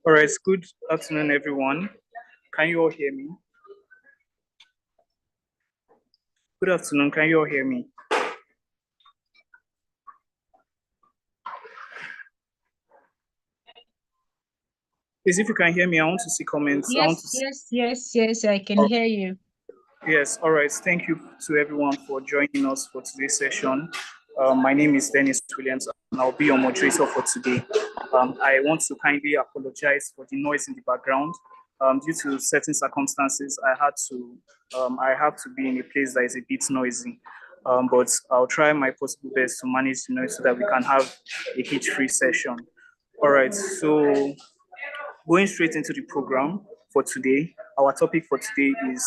All right, good afternoon, everyone. Can you all hear me? Good afternoon, can you all hear me? Please, if you can hear me, I want to see comments. Yes, I can hear you. Yes, all right. Thank you to everyone for joining us for today's session. My name is Dennis Williams, and I'll be your moderator for today. I want to kindly apologize for the noise in the background. Due to certain circumstances, I have to be in a place that is a bit noisy. But I'll try my possible best to manage the noise so that we can have a hitch-free session. All right, so going straight into the program for today, our topic for today is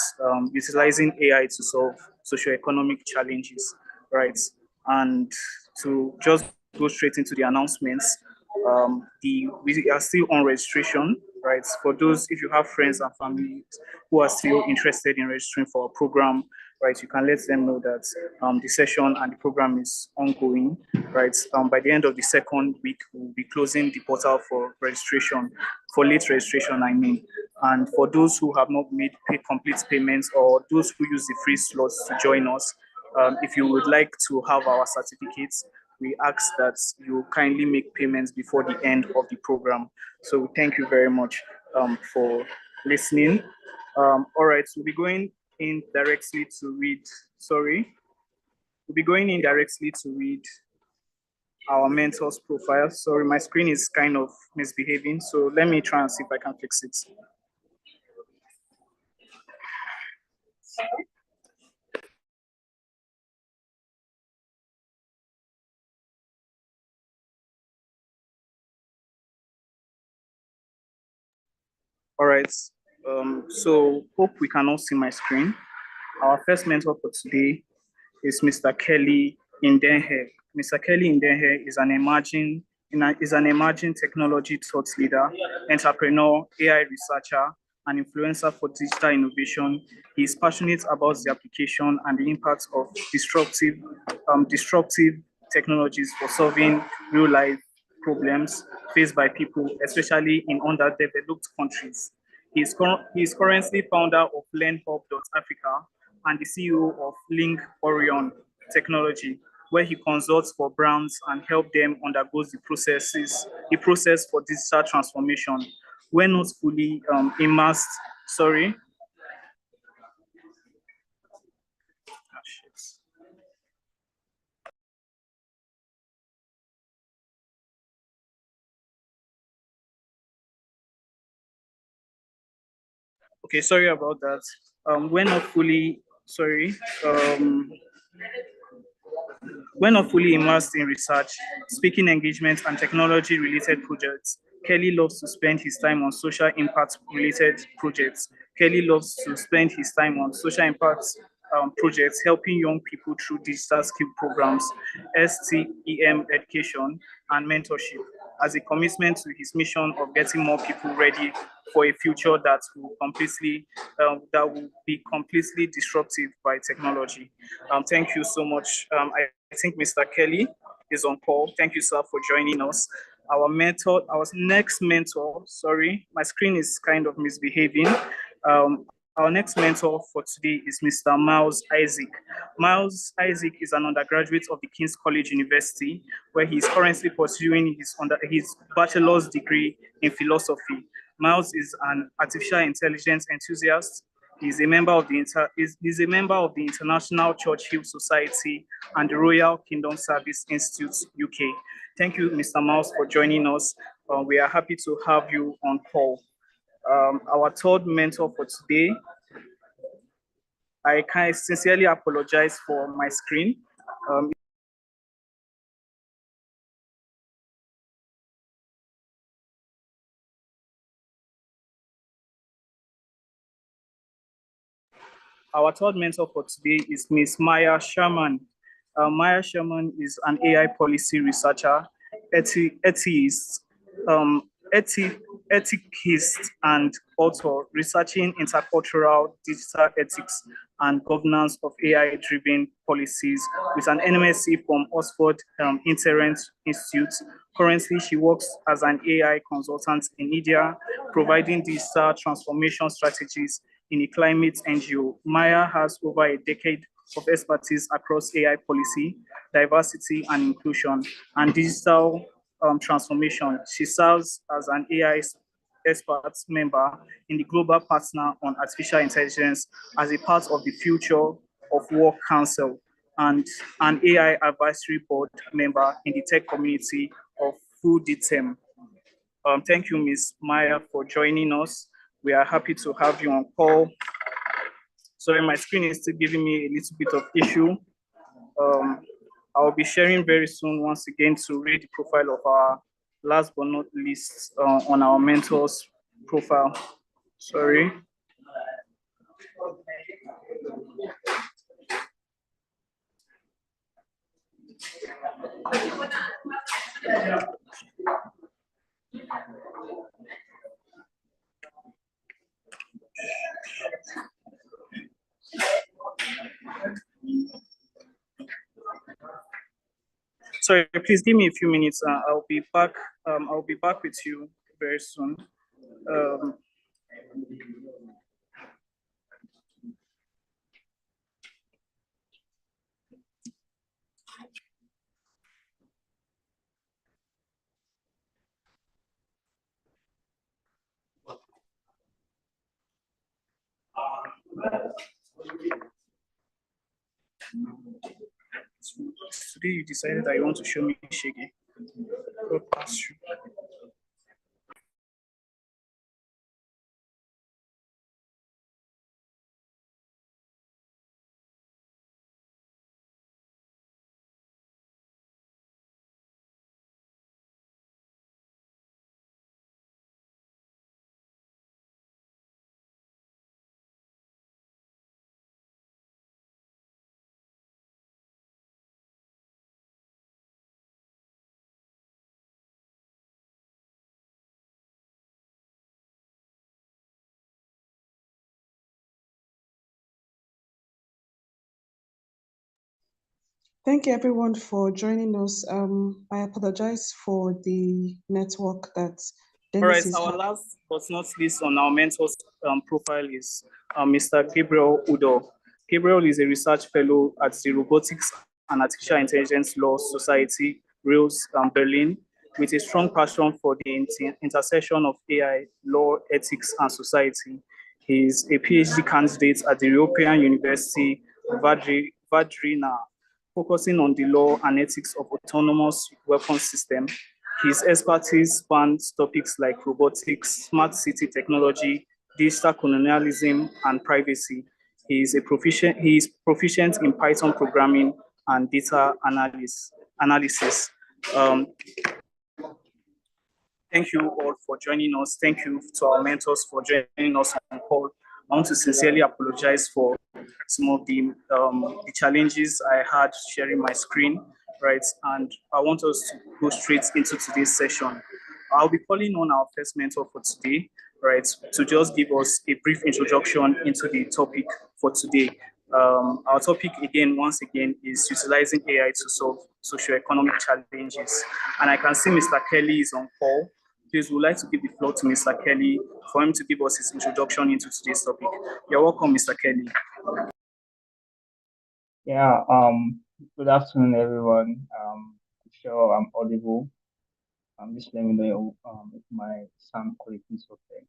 utilizing AI to solve socioeconomic challenges, right? And to just go straight into the announcements, we are still on registration, right? For those, if you have friends and family who are still interested in registering for our program, right, you can let them know that the session and the program is ongoing, right? By the end of the second week, we'll be closing the portal for registration, for late registration, I mean. And for those who have not made complete payments or those who use the free slots to join us, if you would like to have our certificates, we ask that you kindly make payments before the end of the program. So thank you very much for listening. All right, so we'll be going in directly to read, we'll be going in directly to read our mentor's profile. Sorry, my screen is kind of misbehaving, so let me try and see if I can fix it. All right, so hope we can all see my screen. Our first mentor for today is Mr. Kelly Indenhe. Mr. Kelly Indenhe is an emerging technology thought leader, entrepreneur, AI researcher, and influencer for digital innovation. He is passionate about the application and the impact of disruptive technologies for solving real-life problems faced by people, especially in underdeveloped countries. He is currently founder of LearnHub.Africa and the CEO of Link Orion Technology, where he consults for brands and help them undergo the process for digital transformation. When not fully immersed, sorry. Oh, shit. Okay, sorry about that. We're not fully, sorry. When not fully immersed in research, speaking engagements, and technology-related projects, Kelly loves to spend his time on social impact-related projects. Kelly loves to spend his time on social impact projects, helping young people through digital skill programs, STEM education, and mentorship, as a commitment to his mission of getting more people ready for a future that will be completely disruptive by technology. Thank you so much. I think Mr. Kelly is on call. Thank you, sir, for joining us. Our next mentor, sorry, my screen is kind of misbehaving. Our next mentor for today is Mr. Miles Isaac. Miles Isaac is an undergraduate of the King's College University, where he is currently pursuing his bachelor's degree in philosophy. Miles is an artificial intelligence enthusiast. He's a member of the International Churchill Society and the Royal Kingdom Service Institute, UK. Thank you, Mr. Miles, for joining us. We are happy to have you on call. Our third mentor for today, I can sincerely apologize for my screen. Our third mentor for today is Ms. Maya Sherman. Maya Sherman is an AI policy researcher, atheist, ethicist and author researching intercultural digital ethics and governance of AI-driven policies with an NMSc from Oxford Internet Institute. Currently, she works as an AI consultant in India, providing digital transformation strategies in a climate NGO. Maya has over a decade of expertise across AI policy, diversity and inclusion, and digital transformation. She serves as an AI expert member in the Global Partner on Artificial Intelligence as a part of the Future of Work Council and an AI advisory board member in the tech community of FUDITEM. Thank you, Ms. Maya, for joining us. We are happy to have you on call. Sorry, my screen is still giving me a little bit of issue. I'll be sharing very soon once again to read the profile of our last but not least on our mentors profile. Sorry. Sorry, please give me a few minutes. I'll be back. I'll be back with you very soon. Today you decided that you want to show me Shege. Thank you everyone for joining us. I apologize for the network that Dennis is our last but not least on our mentors profile is Mr. Gabriel Udo. Gabriel is a research fellow at the Robotics and Artificial Intelligence Law Society, Reals, Berlin, with a strong passion for the intersection of AI, law, ethics, and society. He is a PhD candidate at the European University Vadrina, focusing on the law and ethics of autonomous weapons systems. His expertise spans topics like robotics, smart city technology, digital colonialism, and privacy. He is proficient in Python programming and data analysis. Thank you all for joining us. Thank you to our mentors for joining us on call. I want to sincerely apologize for some of the challenges I had sharing my screen, right? And I want us to go straight into today's session. I'll be calling on our first mentor for today, right, to just give us a brief introduction into the topic for today. Our topic once again, is utilizing AI to solve socioeconomic challenges. And I can see Mr. Kelly is on call. Please, would like to give the floor to Mr. Kelly for him to give us his introduction into today's topic. You're welcome, Mr. Kelly. Yeah, good afternoon, everyone. I'm sure I'm audible. Just let me know if my sound quality is okay.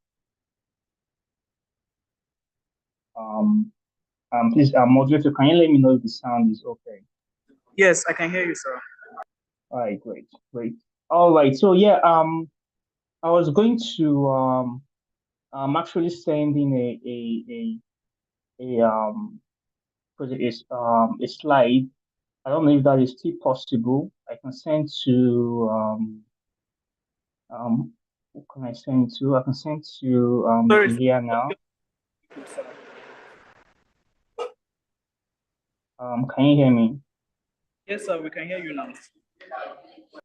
Please, moderator, can you let me know if the sound is okay? Yes, I can hear you, sir. All right, great. All right, so yeah, I was going to I'm actually sending a slide. I don't know if that is still possible. I can send to what can I send to? I can send to here now. Can you hear me? Yes, sir, we can hear you now.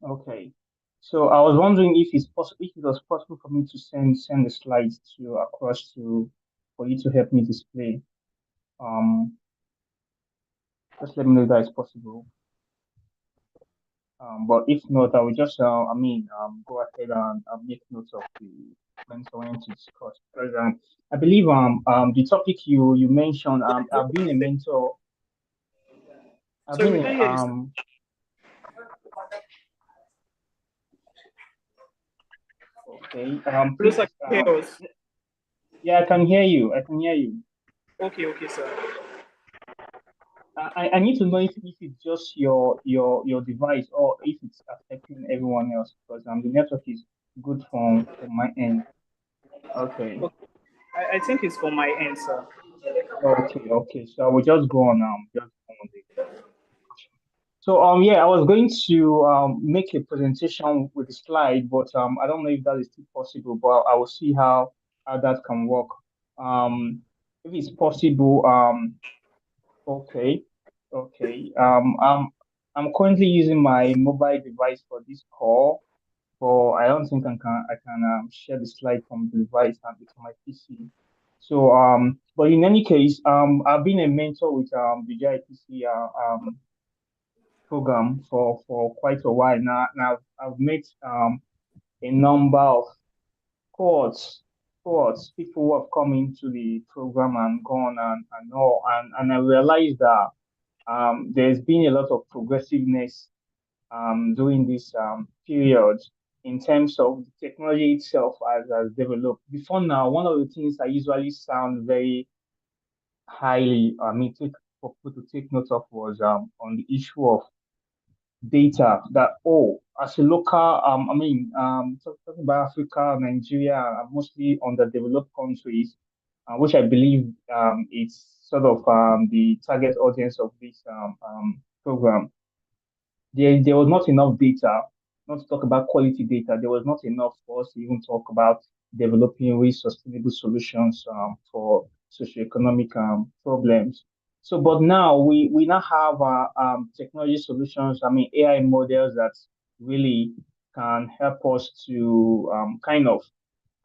Okay. So I was wondering if it's possible, if it was possible for me to send the slides to across to for you to help me display. Just let me know if that is possible. But if not, I will just go ahead and make notes of the points I want to discuss. Because I believe the topic you mentioned, I've been a mentor. I've So we been can a, hear you, sir. okay. Please, Please, can hear us. yeah, I can hear you. I can hear you. Okay, sir. I need to know if it's just your device or if it's affecting everyone else because the network is good from my end. Okay. Okay. I think it's for my end, sir. Okay. So I will just go on just go on the so yeah, I was going to make a presentation with the slide, but I don't know if that is still possible, but I will see how that can work. If it's possible, okay, okay. I'm currently using my mobile device for this call, but I don't think I can share the slide from the device and it's on my PC. So but in any case, I've been a mentor with the JIPC program for quite a while now. Now I've met a number of cohorts, people who have come into the program and gone and all, and I realized that there's been a lot of progressiveness during this period in terms of the technology itself as developed. Before now, one of the things I usually sound very highly, for people to take note of was on the issue of data that as a local talking about Africa, Nigeria, mostly underdeveloped countries, which I believe it's sort of the target audience of this program. There was not enough data, not to talk about quality data. There was not enough for us to even talk about developing really sustainable solutions for socioeconomic problems. So, but now we now have technology solutions. I mean, AI models that really can help us to kind of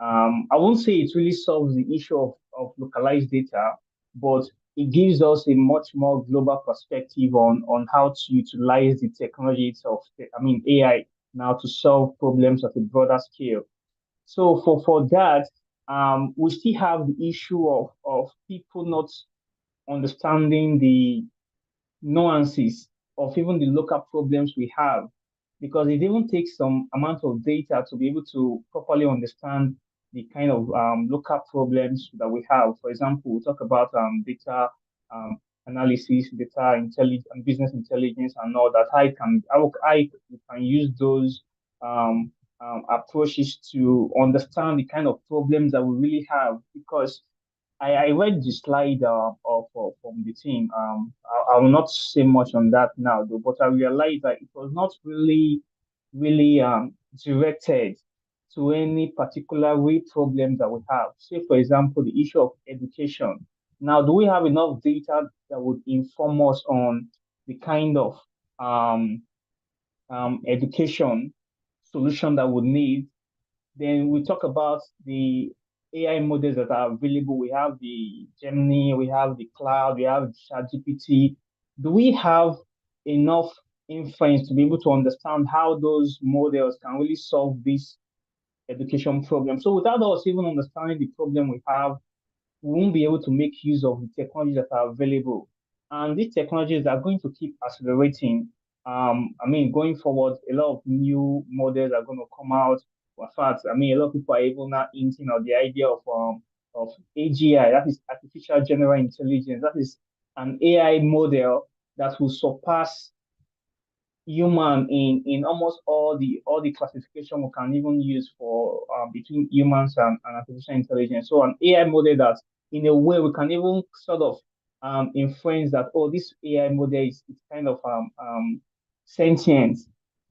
I won't say it really solves the issue of localized data, but it gives us a much more global perspective on how to utilize the technology itself. I mean, AI now to solve problems at a broader scale. So for that, we still have the issue of people not understanding the nuances of even the local problems we have, because it even takes some amount of data to be able to properly understand the kind of local problems that we have. For example, we talk about data um, analysis, data intelligence, and business intelligence, and all that. I can use those approaches to understand the kind of problems that we really have because I read the slide from the team. I will not say much on that now, though, but I realized that it was not really directed to any particular real problem that we have. Say, for example, the issue of education. Now, do we have enough data that would inform us on the kind of um, education solution that we need? Then we talk about the AI models that are available. We have the Gemini, we have the cloud, we have ChatGPT. Do we have enough inference to be able to understand how those models can really solve this education problem? So without us even understanding the problem we have, we won't be able to make use of the technologies that are available. And these technologies are going to keep accelerating. Going forward, a lot of new models are going to come out. In fact, a lot of people are even now hinting at the idea of AGI, that is artificial general intelligence. That is an AI model that will surpass human in almost all the classification we can even use for between humans and artificial intelligence. So an AI model that in a way we can even sort of inference that this AI model is kind of sentient,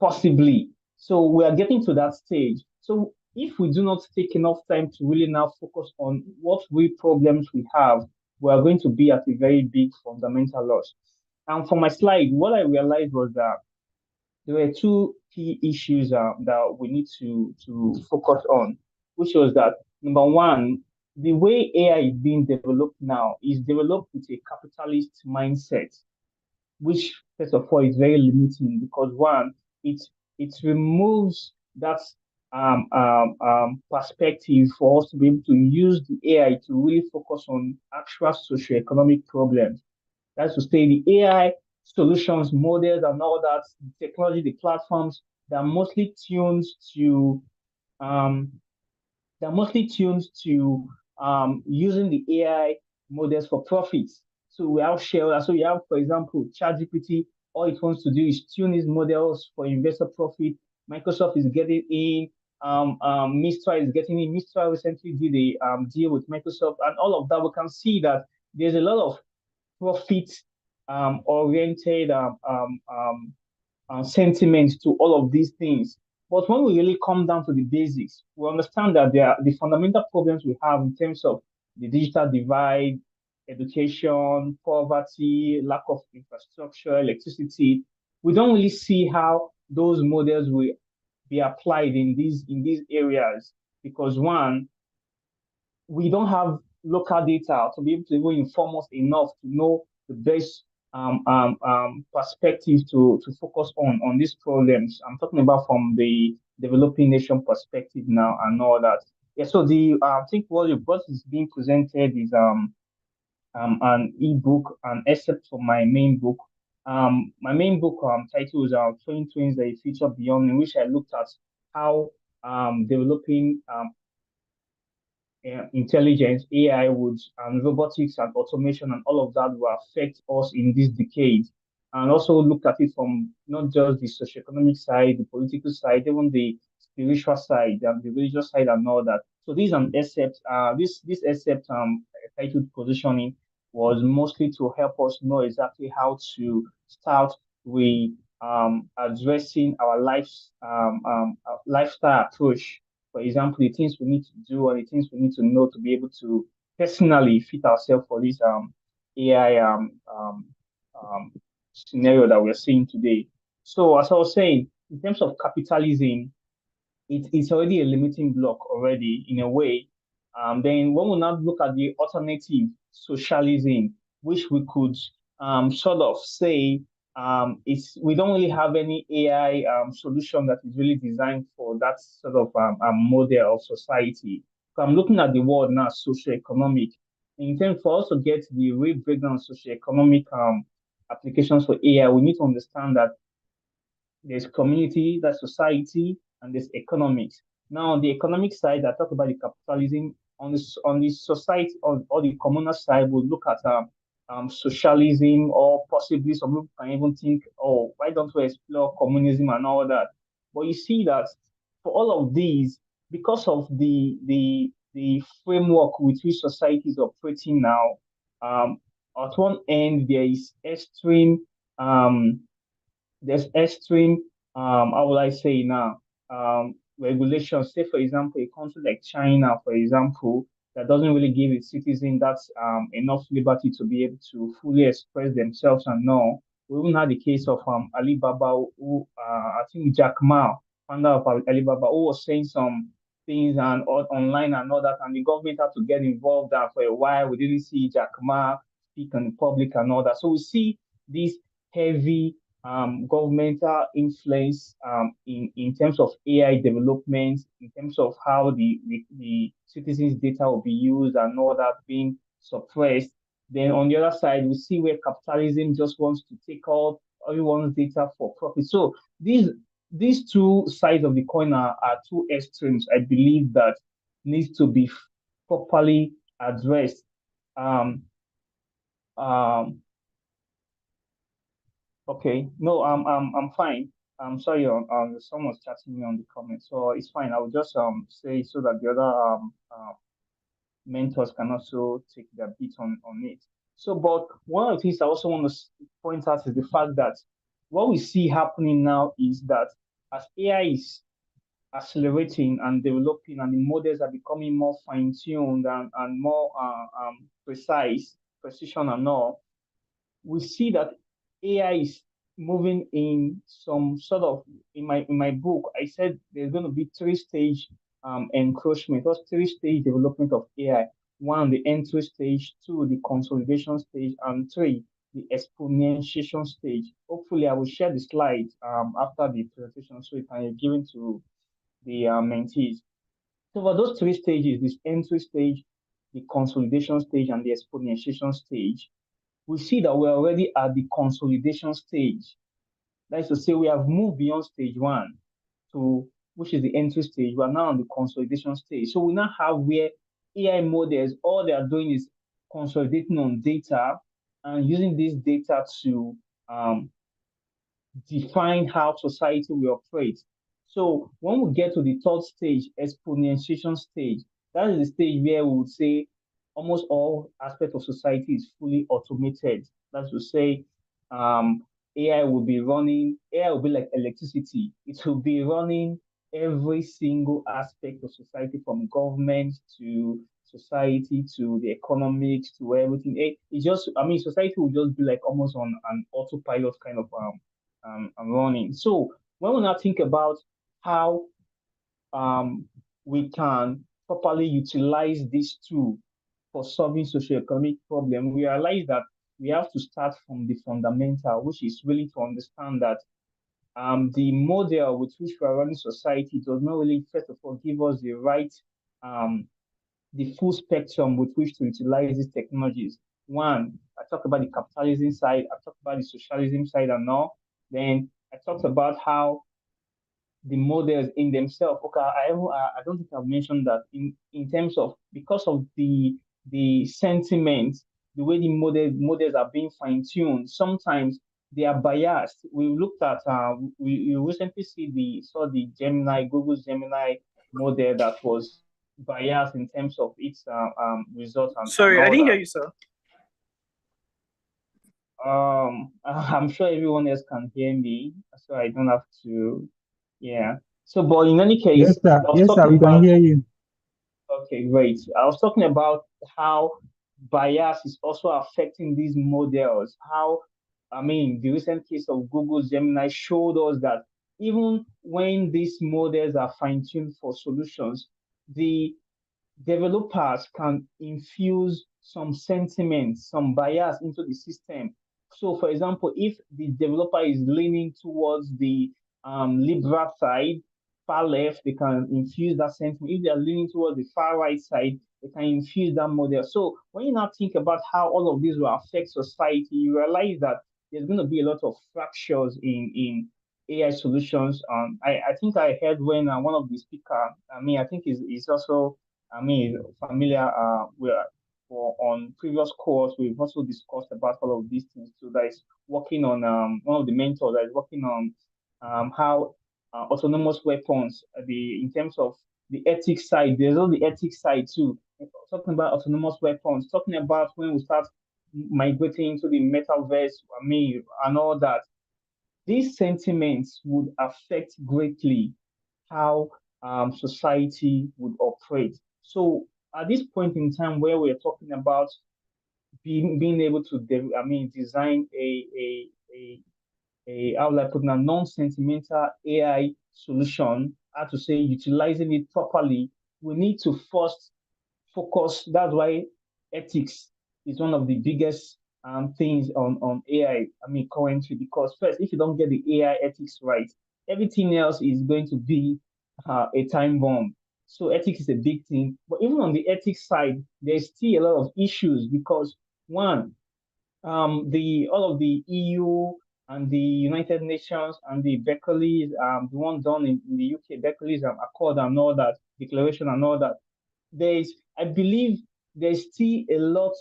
possibly. So we are getting to that stage. So if we do not take enough time to really now focus on what real problems we have, we are going to be at a very big fundamental loss. And for my slide, what I realized was that there were two key issues that we need to focus on, which was that number one, the way AI is being developed now is developed with a capitalist mindset, which first of all is very limiting because one, it it removes that perspective for us to be able to use the AI to really focus on actual socioeconomic problems. That's to say, the AI solutions, models, and all that, the technology, the platforms, they're mostly tuned to um, they're mostly tuned to using the AI models for profits. So we have share. So we have, for example, ChatGPT. All it wants to do is tune its models for investor profit. Microsoft is getting in. Mistral is getting in. Mistral recently did a deal with Microsoft, and all of that. We can see that there's a lot of profit oriented sentiments to all of these things. But when we really come down to the basics, we understand that there are the fundamental problems we have in terms of the digital divide, education, poverty, lack of infrastructure, electricity. We don't really see how those models will be applied in these areas because one, we don't have local data to be able to even inform us enough to know the best perspective to focus on these problems. I'm talking about from the developing nation perspective now and all that. Yeah, so the I think what is being presented is an ebook, an excerpt from my main book. My main book title is 2020 The Future Beyond, in which I looked at how developing intelligence, AI would, and robotics and automation and all of that will affect us in this decade. And also look at it from not just the socioeconomic side, the political side, even the spiritual side and the religious side and all that. So these an except this except titled positioning was mostly to help us know exactly how to start with addressing our lifestyle approach, for example, the things we need to do or the things we need to know to be able to personally fit ourselves for this AI scenario that we're seeing today. So, as I was saying, in terms of capitalism, it's already a limiting block already in a way. Then when we now look at the alternative socialism, which we could sort of say it's we don't really have any AI solution that is really designed for that sort of model of society. So I'm looking at the world now, socioeconomic. In terms for us to get the real breakdown of socioeconomic applications for AI, we need to understand that there's community, there's society, and there's economics. Now, on the economic side, I talk about the capitalism. On the society or the communal side, we'll look at socialism, or possibly some people can even think, oh, why don't we explore communism and all that? But you see that for all of these, because of the framework with which society is operating now, at one end there is extreme there's extreme, how will I say now, regulations. Say, for example, a country like China, for example, that doesn't really give its citizens that enough liberty to be able to fully express themselves and know. We even had the case of Alibaba, who I think Jack Ma, founder of Alibaba, who was saying some things and online and all that, and the government had to get involved. And for a while, we didn't see Jack Ma speak in public and all that. So we see this heavy governmental influence in terms of AI development, in terms of how the citizens' data will be used and all that being suppressed. Then on the other side, we see where capitalism just wants to take all everyone's data for profit. So these two sides of the coin are two extremes, I believe, that needs to be properly addressed. Um, um, Okay, no, I'm fine. I'm sorry, someone's chatting me on the comments, so it's fine. I will just say so that the other mentors can also take their beat on it. So, but one of the things I also want to point out is the fact that what we see happening now is that as AI is accelerating and developing, and the models are becoming more fine-tuned and more precision and all, we see that AI is moving in some sort of in my book, I said there's going to be three-stage encroachment or three-stage development of AI. One, the entry stage, two, the consolidation stage, and three, the exponentiation stage. Hopefully, I will share the slides after the presentation so it can be given to the mentees. So for those three stages, this entry stage, the consolidation stage, and the exponentiation stage, we see that we're already at the consolidation stage. That is to say, we have moved beyond stage one to which is the entry stage. We are now on the consolidation stage. So we now have where AI models, all they are doing is consolidating on data and using this data to define how society will operate. So when we get to the third stage, exponentiation stage, that is the stage where we would say almost all aspects of society is fully automated. That's to say, AI will be running, AI will be like electricity. It will be running every single aspect of society from government to society to the economics to everything. It just, I mean, society will just be like almost on an autopilot kind of running. So when we now think about how we can properly utilize this tool for solving socioeconomic problem, we realize that we have to start from the fundamental, which is really to understand that the model with which we are running society does not really, first of all, give us the right, the full spectrum with which to utilize these technologies. One, I talked about the capitalism side, I talked about the socialism side and all. Then I talked about how the models in themselves. Okay, I don't think I've mentioned that in terms of because of the sentiment, the way the models are being fine tuned. Sometimes they are biased. We looked at we recently saw the Gemini, Google's Gemini model that was biased in terms of its results and Sorry, all I didn't that. hear you, sir. I'm sure everyone else can hear me, so I don't have to. Yeah. So, but in any case, Yes, sir. I was Yes, sir. talking We can about. hear you. Okay, great. I was talking about how bias is also affecting these models. How, I mean, the recent case of Google Gemini showed us that even when these models are fine-tuned for solutions, the developers can infuse some sentiment, some bias into the system. So, for example, if the developer is leaning towards the liberal side, far left, they can infuse that sentiment. If they are leaning towards the far right side, they can infuse that model. So, when you now think about how all of this will affect society, you realize that there's going to be a lot of fractures in AI solutions. I think I heard when one of the speaker, I mean, I think is also familiar with on previous course, we've also discussed about all of these things. So that is working on one of the mentors that is working on how autonomous weapons, in terms of the ethics side, there's all the ethics side too. Talking about autonomous weapons, talking about when we start migrating into the metaverse, and all that. These sentiments would affect greatly how society would operate. So at this point in time where we're talking about being able to design a how will I put it, a non-sentimental AI solution, how to say utilizing it properly, we need to first focus. That's why ethics is one of the biggest things on AI. Currently, because first, if you don't get the AI ethics right, everything else is going to be a time bomb. So ethics is a big thing. But even on the ethics side, there's still a lot of issues because one, the all of the EU and the United Nations and the Berkeley's, the one done in the UK, Berkeley's Accord and all that, declaration and all that, I believe there's still a lot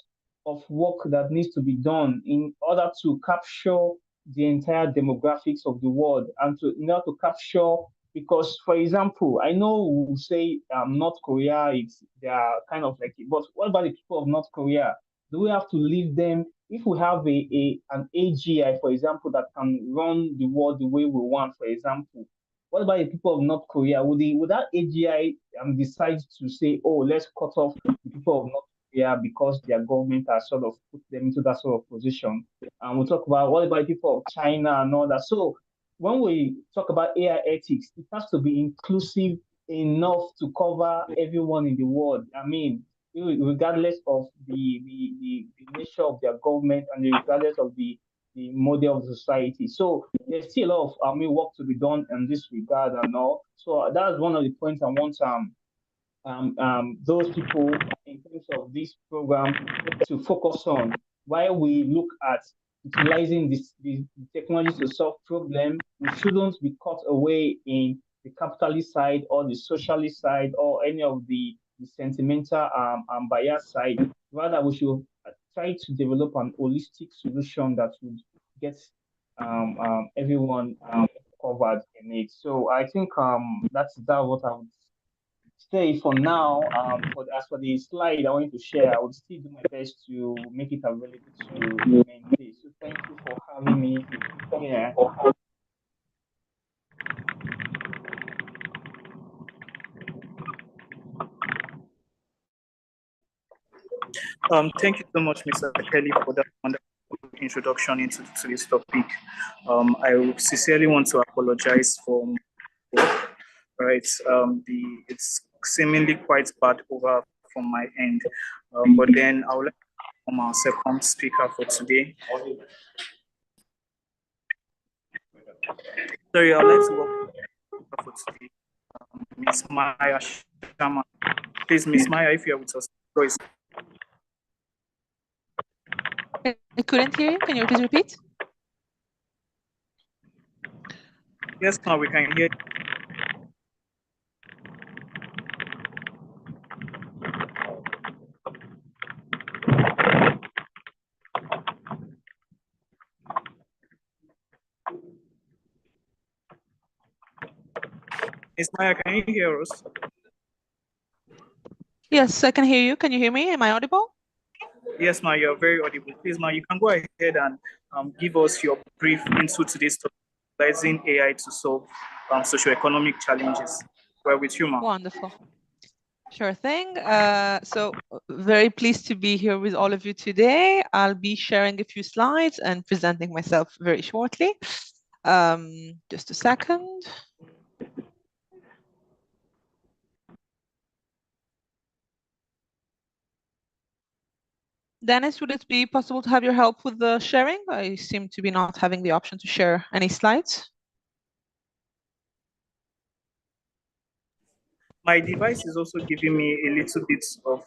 of work that needs to be done in order to capture the entire demographics of the world and in order to capture, because for example, I know we say North Korea, they are kind of like, but what about the people of North Korea? Do we have to leave them? If we have an AGI, for example, that can run the world the way we want, for example, what about the people of North Korea? Would that AGI decide to say, oh, let's cut off the people of North they are because their government has sort of put them into that sort of position. And we'll talk about what about people of China and all that. So when we talk about AI ethics, it has to be inclusive enough to cover everyone in the world. I mean, regardless of the nature of their government and regardless of the model of the society. So there's still a lot of work to be done in this regard and all. So that's one of the points I want those people in terms of this program to focus on while we look at utilizing the technology to solve problems. We shouldn't be caught away in the capitalist side or the socialist side or any of the sentimental bias side. Rather, we should try to develop an holistic solution that would get everyone covered in it. So I think that's what I would say for now. As for the slide I wanted to share, I would still do my best to make it available to maintain. So thank you for having me here. Thank you so much, Mr. Kelly, for that wonderful introduction into this topic. I sincerely want to apologize for right. It's seemingly quite bad over from my end, but then I would like to welcome our second speaker for today. Sorry, I'd like to welcome for today, Miss Maya Sharma. Please, Miss Maya, if you are with us, please. I couldn't hear you. Can you please repeat? Yes, now we can hear you. Miss Maya, can you hear us? Yes, I can hear you. Can you hear me? Am I audible? Yes, Ma, you're very audible. Please, Ma, you can go ahead and give us your brief into today's topic, utilizing AI to solve socioeconomic challenges. We're with you, Ma. Wonderful. Sure thing. So very pleased to be here with all of you today. I'll be sharing a few slides and presenting myself very shortly. Just a second. Dennis, would it be possible to have your help with the sharing? I seem to be not having the option to share any slides. My device is also giving me a little bit of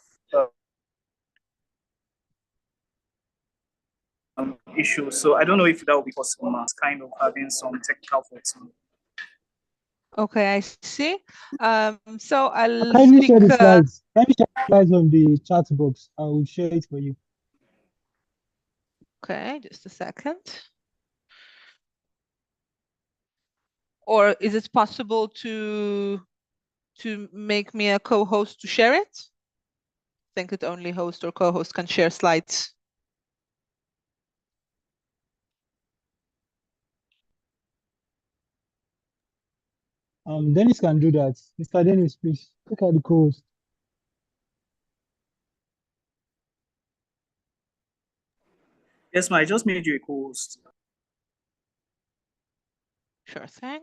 issue, so I don't know if that will be possible, Ma. It's kind of having some technical faults. Okay, I see. So I'll kindly speak. share the slides. Kindly share the slides on the chat box. I will share it for you. Okay, just a second. Or is it possible to make me a co-host to share it? I think that only host or co-host can share slides. Dennis can do that. Mr. Dennis, please take out the co-host. Yes, Ma, I just made you a co-host. Sure thing.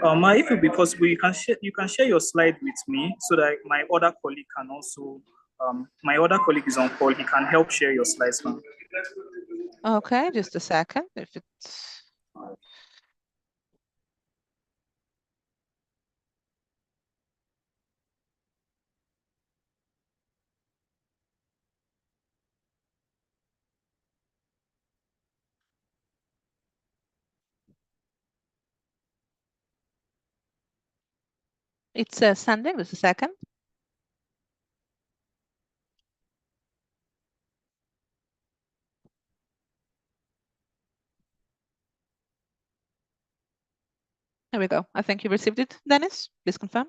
Ma, if it will be possible, you can share your slide with me so that my other colleague can also my other colleague is on call. He can help share your slides, Ma. Okay, just a second. If it's sending. Just a second. There we go. I think you received it, Dennis. Please confirm.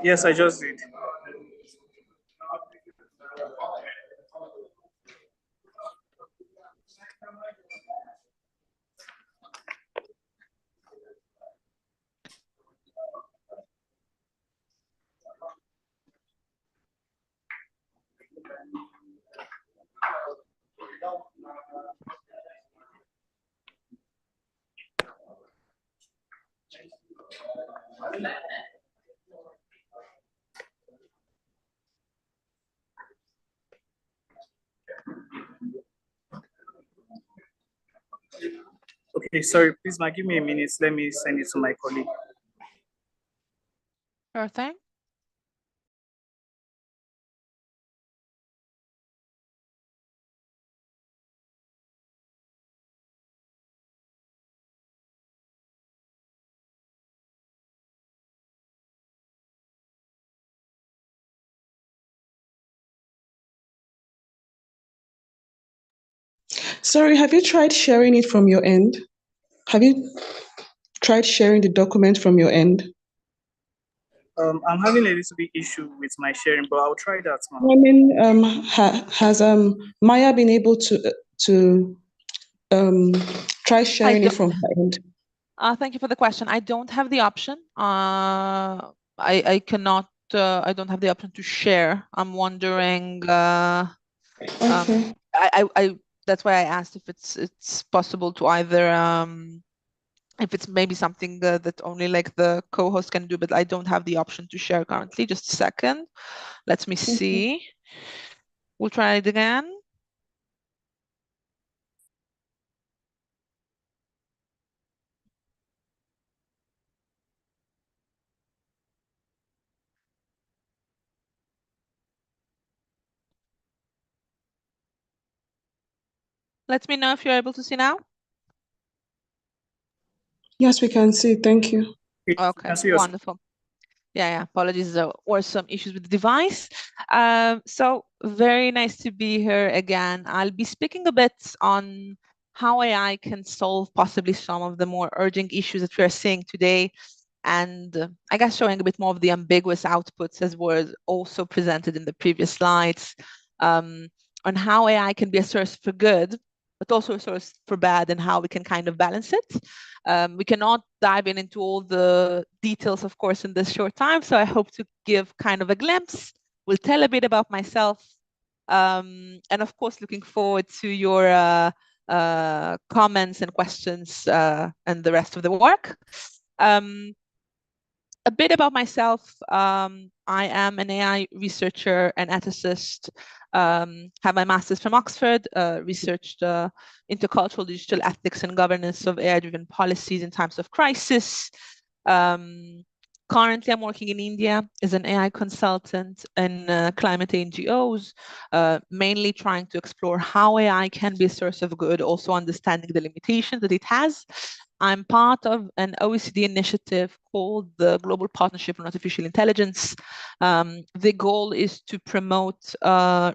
Yes, I just did. Okay, sorry, please, give me a minute. Let me send it to my colleague. Sure thing. Sorry, have you tried sharing it from your end? Have you tried sharing the document from your end? I'm having a little bit issue with my sharing, but I'll try that, ma'am. I mean, has Maya been able to try sharing it from her end? Thank you for the question. I don't have the option. I cannot. I don't have the option to share. I'm wondering. Okay. I that's why I asked if it's possible to either if it's maybe something that only like the co-host can do, but I don't have the option to share currently. Just a second. Let me see. We'll try it again. Let me know if you're able to see now. Yes, we can see. Thank you. Okay, wonderful. Yeah, apologies, there were some issues with the device. So very nice to be here again. I'll be speaking a bit on how AI can solve possibly some of the more urgent issues that we are seeing today, and I guess showing a bit more of the ambiguous outputs as was also presented in the previous slides, on how AI can be a source for good, but also a source for bad, and how we can kind of balance it. We cannot dive into all the details, of course, in this short time, so I hope to give kind of a glimpse. We'll tell a bit about myself, and of course, looking forward to your comments and questions and the rest of the work. A bit about myself. I am an AI researcher and ethicist. Have my master's from Oxford, researched intercultural digital ethics and governance of AI-driven policies in times of crisis. Currently, I'm working in India as an AI consultant in climate NGOs, mainly trying to explore how AI can be a source of good, also understanding the limitations that it has. I'm part of an OECD initiative called the Global Partnership on Artificial Intelligence. The goal is to promote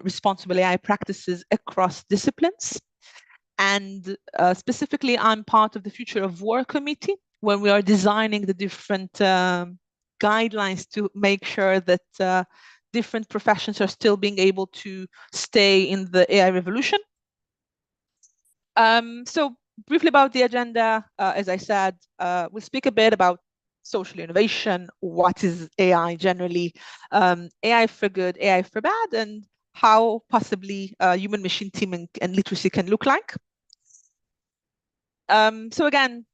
responsible AI practices across disciplines. And specifically, I'm part of the Future of Work Committee, when we are designing the different guidelines to make sure that different professions are still being able to stay in the AI revolution. So briefly about the agenda, as I said, we'll speak a bit about social innovation, what is AI generally, AI for good, AI for bad, and how possibly human-machine teaming and literacy can look like. So again,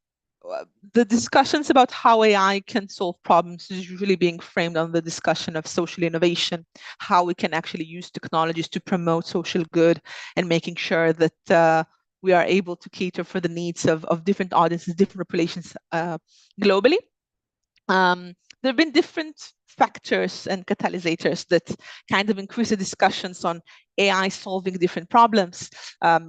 the discussions about how AI can solve problems is usually being framed on the discussion of social innovation, how we can actually use technologies to promote social good and making sure that we are able to cater for the needs of different audiences, different populations globally. There have been different factors and catalyzers that kind of increase the discussions on AI solving different problems.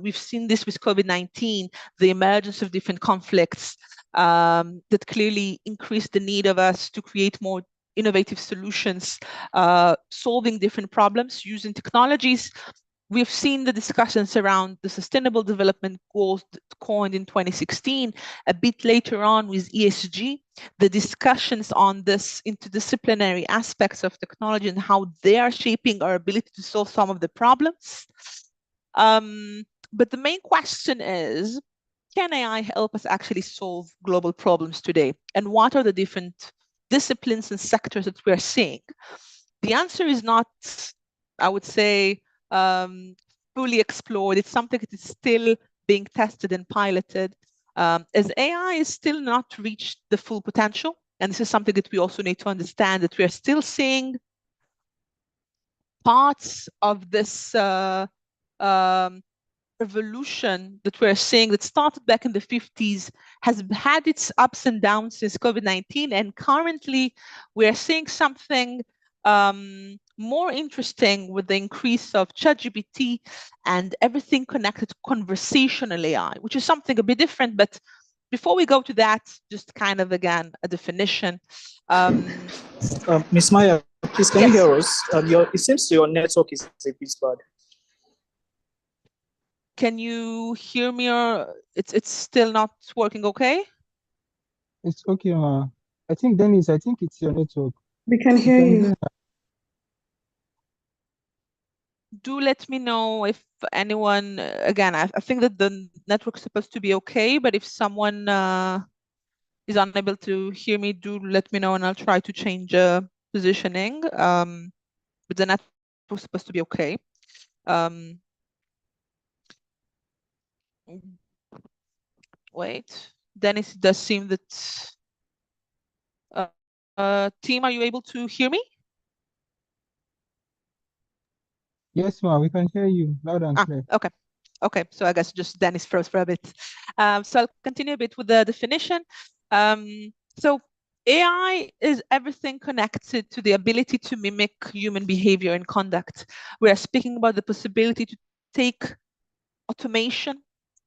We've seen this with COVID-19, the emergence of different conflicts that clearly increase the need of us to create more innovative solutions, solving different problems using technologies. We've seen the discussions around the Sustainable Development Goals coined in 2016. A bit later on with ESG, the discussions on this interdisciplinary aspects of technology and how they are shaping our ability to solve some of the problems. But the main question is, can AI help us actually solve global problems today? And what are the different disciplines and sectors that we're seeing? The answer is not, I would say, fully explored. It's something that is still being tested and piloted, as AI is still not reached the full potential. And this is something that we also need to understand, that we are still seeing parts of this revolution that we're seeing that started back in the 50s has had its ups and downs since COVID-19. And currently we're seeing something more interesting with the increase of ChatGPT and everything connected to conversational AI, which is something a bit different. But before we go to that, just kind of, again, a definition. Ms. Maya, please, can you hear us? It seems your network is a bit bad. Can you hear me, or it's still not working okay? It's okay, ma. I think, Dennis, I think it's your network. We can hear you. Do let me know if anyone, again, I think that the network's supposed to be okay, but if someone is unable to hear me, do let me know and I'll try to change positioning. But the network's supposed to be okay. Wait, Dennis, it does seem that team, are you able to hear me? Yes, ma, we can hear you loud and clear. Okay. Okay, so I guess just Dennis froze for a bit. So I'll continue a bit with the definition. So AI is everything connected to the ability to mimic human behavior and conduct. We are speaking about the possibility to take automation,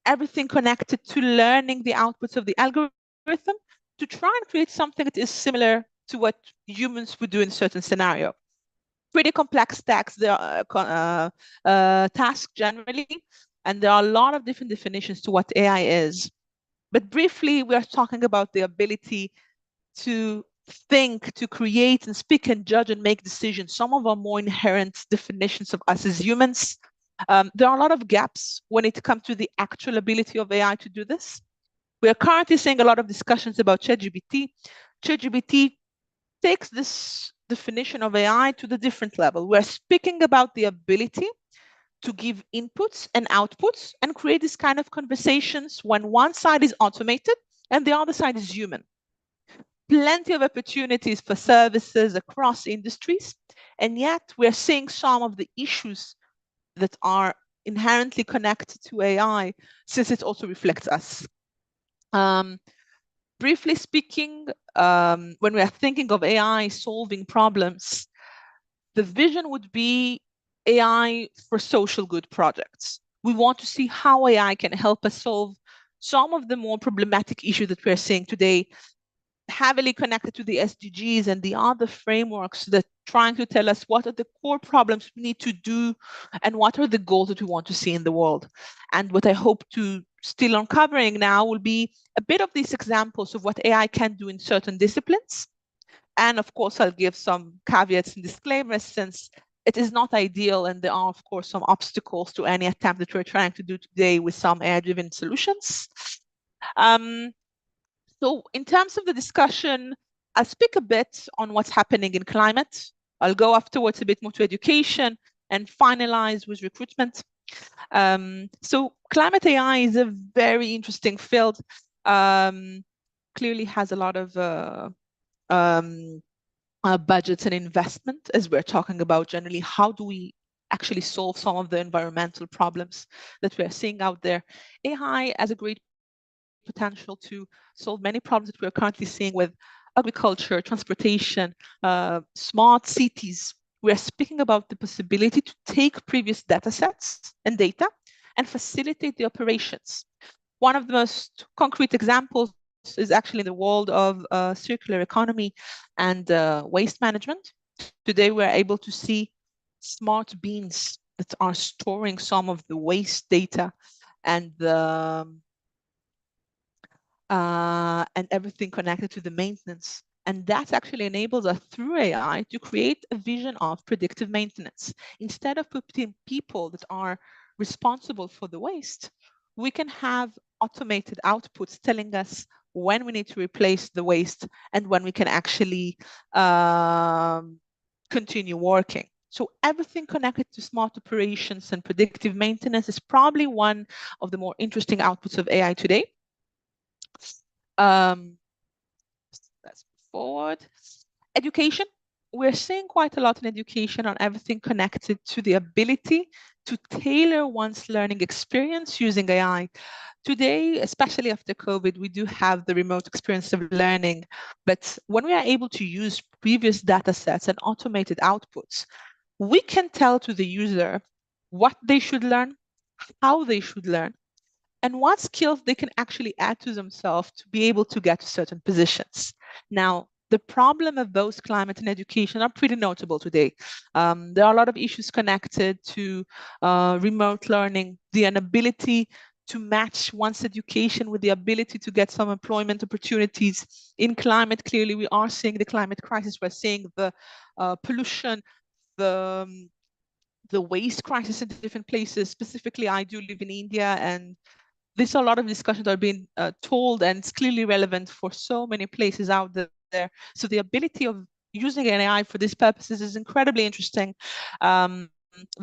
everything connected to learning the outputs of the algorithm, to try and create something that is similar to what humans would do in a certain scenario. Pretty complex tasks generally, and there are a lot of different definitions to what AI is. But briefly, we are talking about the ability to think, to create and speak and judge and make decisions. Some of our more inherent definitions of us as humans. There are a lot of gaps when it comes to the actual ability of AI to do this. We are currently seeing a lot of discussions about ChatGPT. ChatGPT takes this definition of AI to the different level. We're speaking about the ability to give inputs and outputs and create this kind of conversations when one side is automated and the other side is human. Plenty of opportunities for services across industries, and yet we're seeing some of the issues that are inherently connected to AI, since it also reflects us. Briefly speaking, when we are thinking of AI solving problems, the vision would be AI for social good projects. We want to see how AI can help us solve some of the more problematic issues that we're seeing today, heavily connected to the SDGs and the other frameworks that trying to tell us what are the core problems we need to do and what are the goals that we want to see in the world. And what I hope to still uncovering now will be a bit of these examples of what AI can do in certain disciplines. And of course, I'll give some caveats and disclaimers, since it is not ideal and there are, of course, some obstacles to any attempt that we're trying to do today with some AI-driven solutions. So in terms of the discussion, I'll speak a bit on what's happening in climate. I'll go afterwards a bit more to education and finalize with recruitment. So climate AI is a very interesting field. Clearly has a lot of budgets and investment, as we're talking about generally, how do we actually solve some of the environmental problems that we're seeing out there. AI has a great potential to solve many problems that we're currently seeing with agriculture, transportation, smart cities. We're speaking about the possibility to take previous data sets and data and facilitate the operations. One of the most concrete examples is actually in the world of circular economy and waste management. Today, we're able to see smart bins that are storing some of the waste data and and everything connected to the maintenance. And that actually enables us through AI to create a vision of predictive maintenance. Instead of putting people that are responsible for the waste, we can have automated outputs telling us when we need to replace the waste and when we can actually continue working. So everything connected to smart operations and predictive maintenance is probably one of the more interesting outputs of AI today. Let's move forward. Education. We're seeing quite a lot in education on everything connected to the ability to tailor one's learning experience using AI. Today, especially after COVID, we do have the remote experience of learning, but when we are able to use previous data sets and automated outputs, we can tell to the user what they should learn, how they should learn, and what skills they can actually add to themselves to be able to get to certain positions. Now, the problem of both climate and education are pretty notable today. There are a lot of issues connected to remote learning, the inability to match one's education with the ability to get some employment opportunities. In climate, clearly, we are seeing the climate crisis. We're seeing the pollution, the waste crisis in different places. Specifically, I do live in India, and there's a lot of discussions that are being told, and it's clearly relevant for so many places out there. So the ability of using AI for these purposes is incredibly interesting. There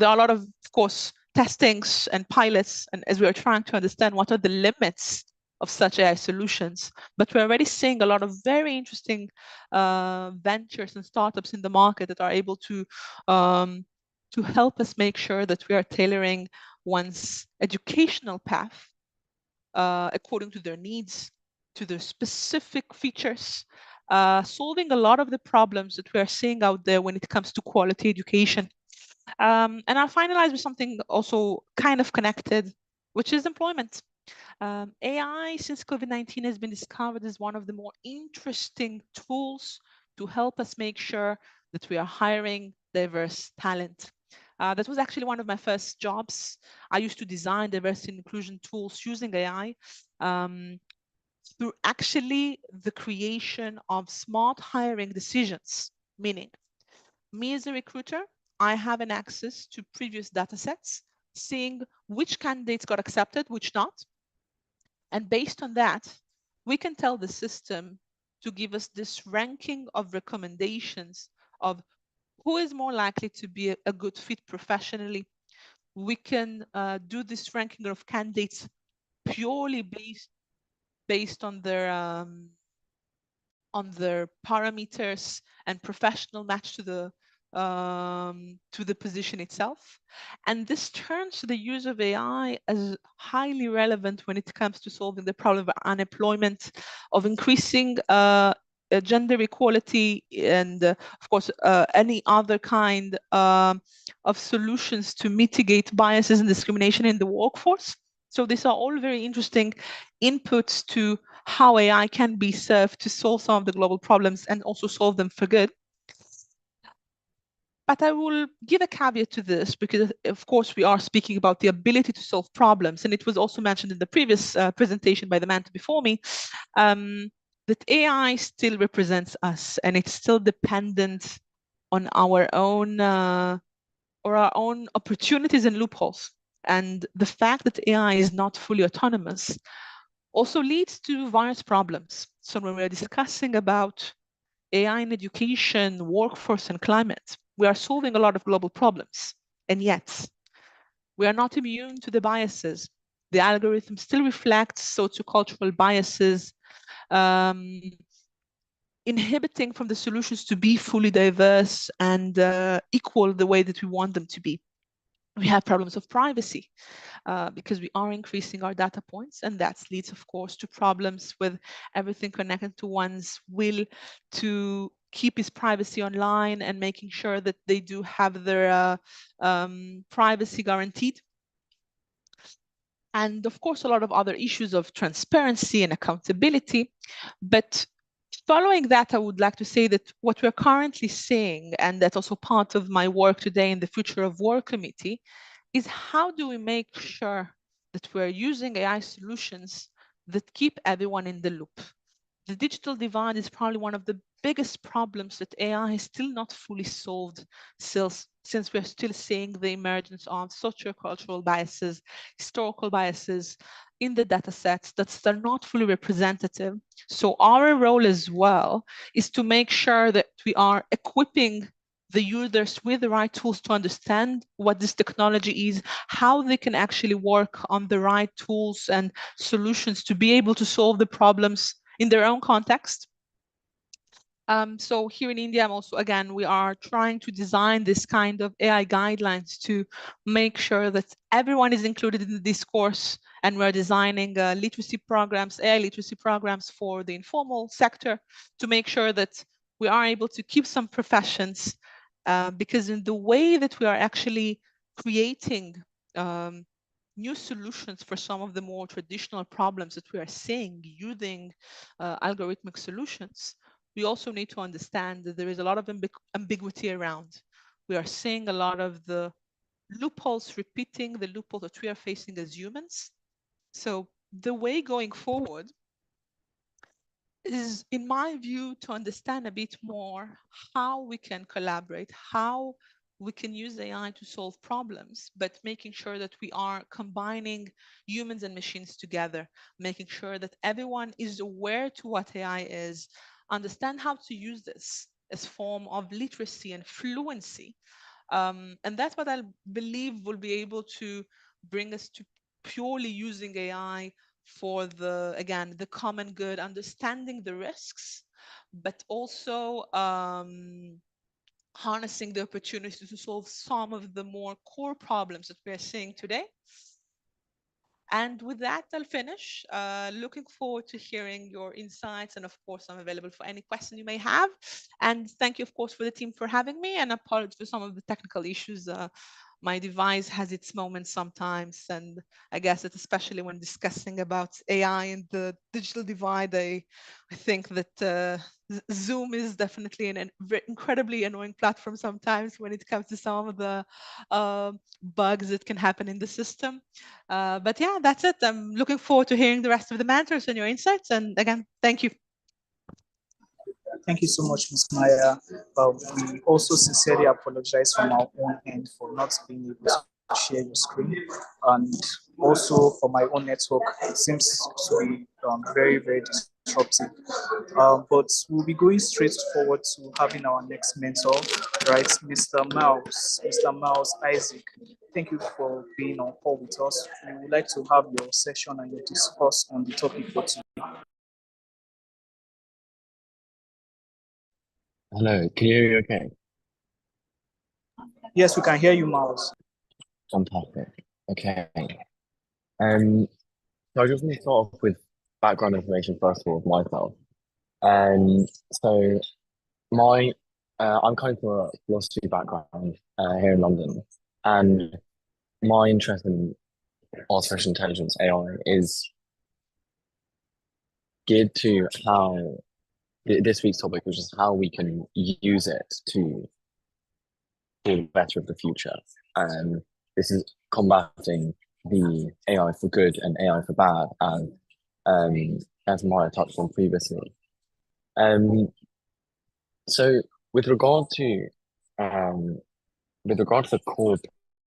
are a lot of course, testings and pilots, and as we are trying to understand what are the limits of such AI solutions, but we're already seeing a lot of very interesting ventures and startups in the market that are able to help us make sure that we are tailoring one's educational path according to their needs, to their specific features, solving a lot of the problems that we are seeing out there when it comes to quality education. And I'll finalize with something also kind of connected, which is employment. AI, since COVID-19, has been discovered as one of the more interesting tools to help us make sure that we are hiring diverse talent. That was actually one of my first jobs. I used to design diversity and inclusion tools using AI through actually the creation of smart hiring decisions, meaning me as a recruiter, I have an access to previous data sets, seeing which candidates got accepted, which not. And based on that, we can tell the system to give us this ranking of recommendations of who is more likely to be a good fit professionally. We can do this ranking of candidates purely based on their parameters and professional match to the position itself. And this turns the use of AI as highly relevant when it comes to solving the problem of unemployment, of increasing gender equality, and of course any other kind of solutions to mitigate biases and discrimination in the workforce. So these are all very interesting inputs to how AI can be served to solve some of the global problems and also solve them for good. But I will give a caveat to this because, of course, we are speaking about the ability to solve problems. And it was also mentioned in the previous presentation by the man before me, that AI still represents us, and it's still dependent on our own opportunities and loopholes. And the fact that AI is not fully autonomous also leads to various problems. So when we're discussing about AI in education, workforce, and climate, we are solving a lot of global problems. And yet, we are not immune to the biases. The algorithm still reflects sociocultural biases, inhibiting from the solutions to be fully diverse and equal the way that we want them to be. We have problems of privacy because we are increasing our data points, and that leads, of course, to problems with everything connected to one's will to keep his privacy online and making sure that they do have their privacy guaranteed. And of course, a lot of other issues of transparency and accountability. But Following that, I would like to say that what we're currently seeing, and that's also part of my work today in the Future of Work Committee, is how do we make sure that we're using AI solutions that keep everyone in the loop. The digital divide is probably one of the biggest problems that AI has still not fully solved since we're still seeing the emergence of sociocultural biases, historical biases in the data sets that are not fully representative. So our role as well is to make sure that we are equipping the users with the right tools to understand what this technology is, how they can actually work on the right tools and solutions to be able to solve the problems in their own context. So here in India, we are trying to design this kind of AI guidelines to make sure that everyone is included in the discourse, and we're designing literacy programs, AI literacy programs for the informal sector to make sure that we are able to keep some professions, because in the way that we are actually creating new solutions for some of the more traditional problems that we are seeing using algorithmic solutions, we also need to understand that there is a lot of ambiguity around. We are seeing a lot of the loopholes, repeating the loopholes that we are facing as humans. So the way going forward is, in my view, to understand a bit more how we can collaborate, how we can use AI to solve problems, but making sure that we are combining humans and machines together, making sure that everyone is aware to what AI is, understand how to use this as form of literacy and fluency. And that's what I believe will be able to bring us to purely using AI for the common good, understanding the risks, but also harnessing the opportunity to solve some of the more core problems that we are seeing today. And with that, I'll finish. Looking forward to hearing your insights. And of course, I'm available for any question you may have. And thank you, of course, for the team for having me, and apologies for some of the technical issues. My device has its moments sometimes. And I guess that especially when discussing about AI and the digital divide, I think that Zoom is definitely an incredibly annoying platform sometimes when it comes to some of the bugs that can happen in the system. But yeah, that's it. I'm looking forward to hearing the rest of the mentors and your insights. And again, thank you. Thank you so much, Ms. Maya. We also sincerely apologize from our own end for not being able to share your screen. And also for my own network, it seems to be very, very disruptive. But we'll be going straight forward to having our next mentor, right, Mr. Miles Isaac. Thank you for being on call with us. We would like to have your session and your discourse on the topic for today. Hello, can you hear me okay? Yes, we can hear you, Miles. Fantastic. Okay. So I just want to start off with background information first of all of myself. So I'm coming from a philosophy background here in London, and my interest in artificial intelligence, AI, is geared to how this week's topic, which is how we can use it to for the better of the future. This is combating the AI for good and AI for bad, as Maya touched on previously. So with regard to the core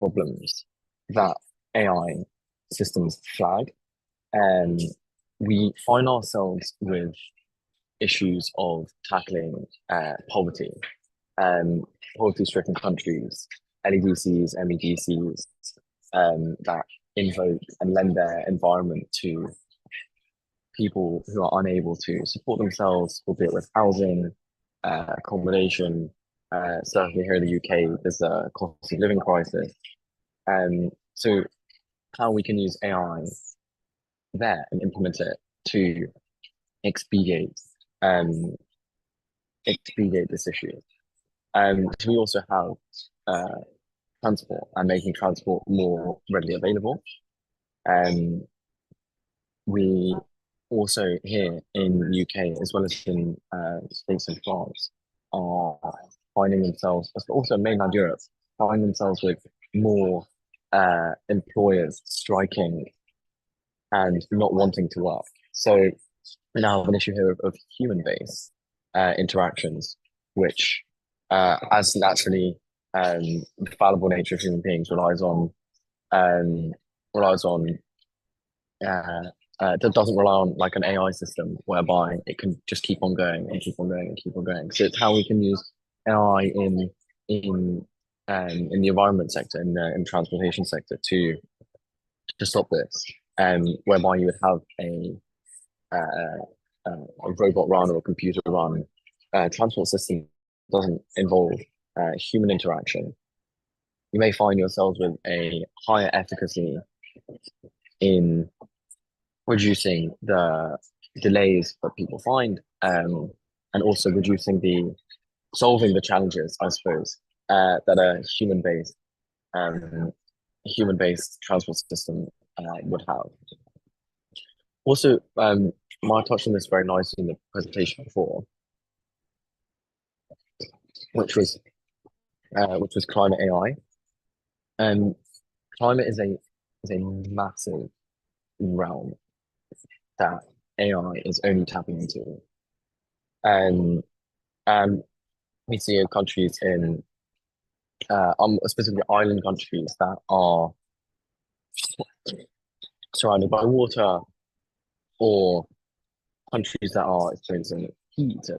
problems that AI systems flag, we find ourselves with issues of tackling poverty, poverty-stricken countries, LEDCs, MEDCs, that invoke and lend their environment to people who are unable to support themselves, albeit with housing, accommodation. Certainly here in the UK, there's a cost of living crisis. So how we can use AI there and implement it to expedite this issue. So we also have transport and making transport more readily available. We also here in UK, as well as in states in France, are finding themselves, also mainland Europe, find themselves with more employers striking and not wanting to work. So we now have an issue here of human-based interactions, which, as naturally the fallible nature of human beings um, relies on that doesn't rely on like an AI system whereby it can just keep on going and keep on going and keep on going. So it's how we can use AI in the environment sector, in the transportation sector to stop this. Whereby you would have a robot run or a computer run transport system doesn't involve human interaction. You may find yourselves with a higher efficacy in reducing the delays that people find, and also solving the challenges, I suppose, that a human-based transport system would have. Also, Maya touched on this very nicely in the presentation before, which was climate AI. Climate is a massive realm that AI is only tapping into. We see countries in specifically island countries that are surrounded by water, or countries that are experiencing heat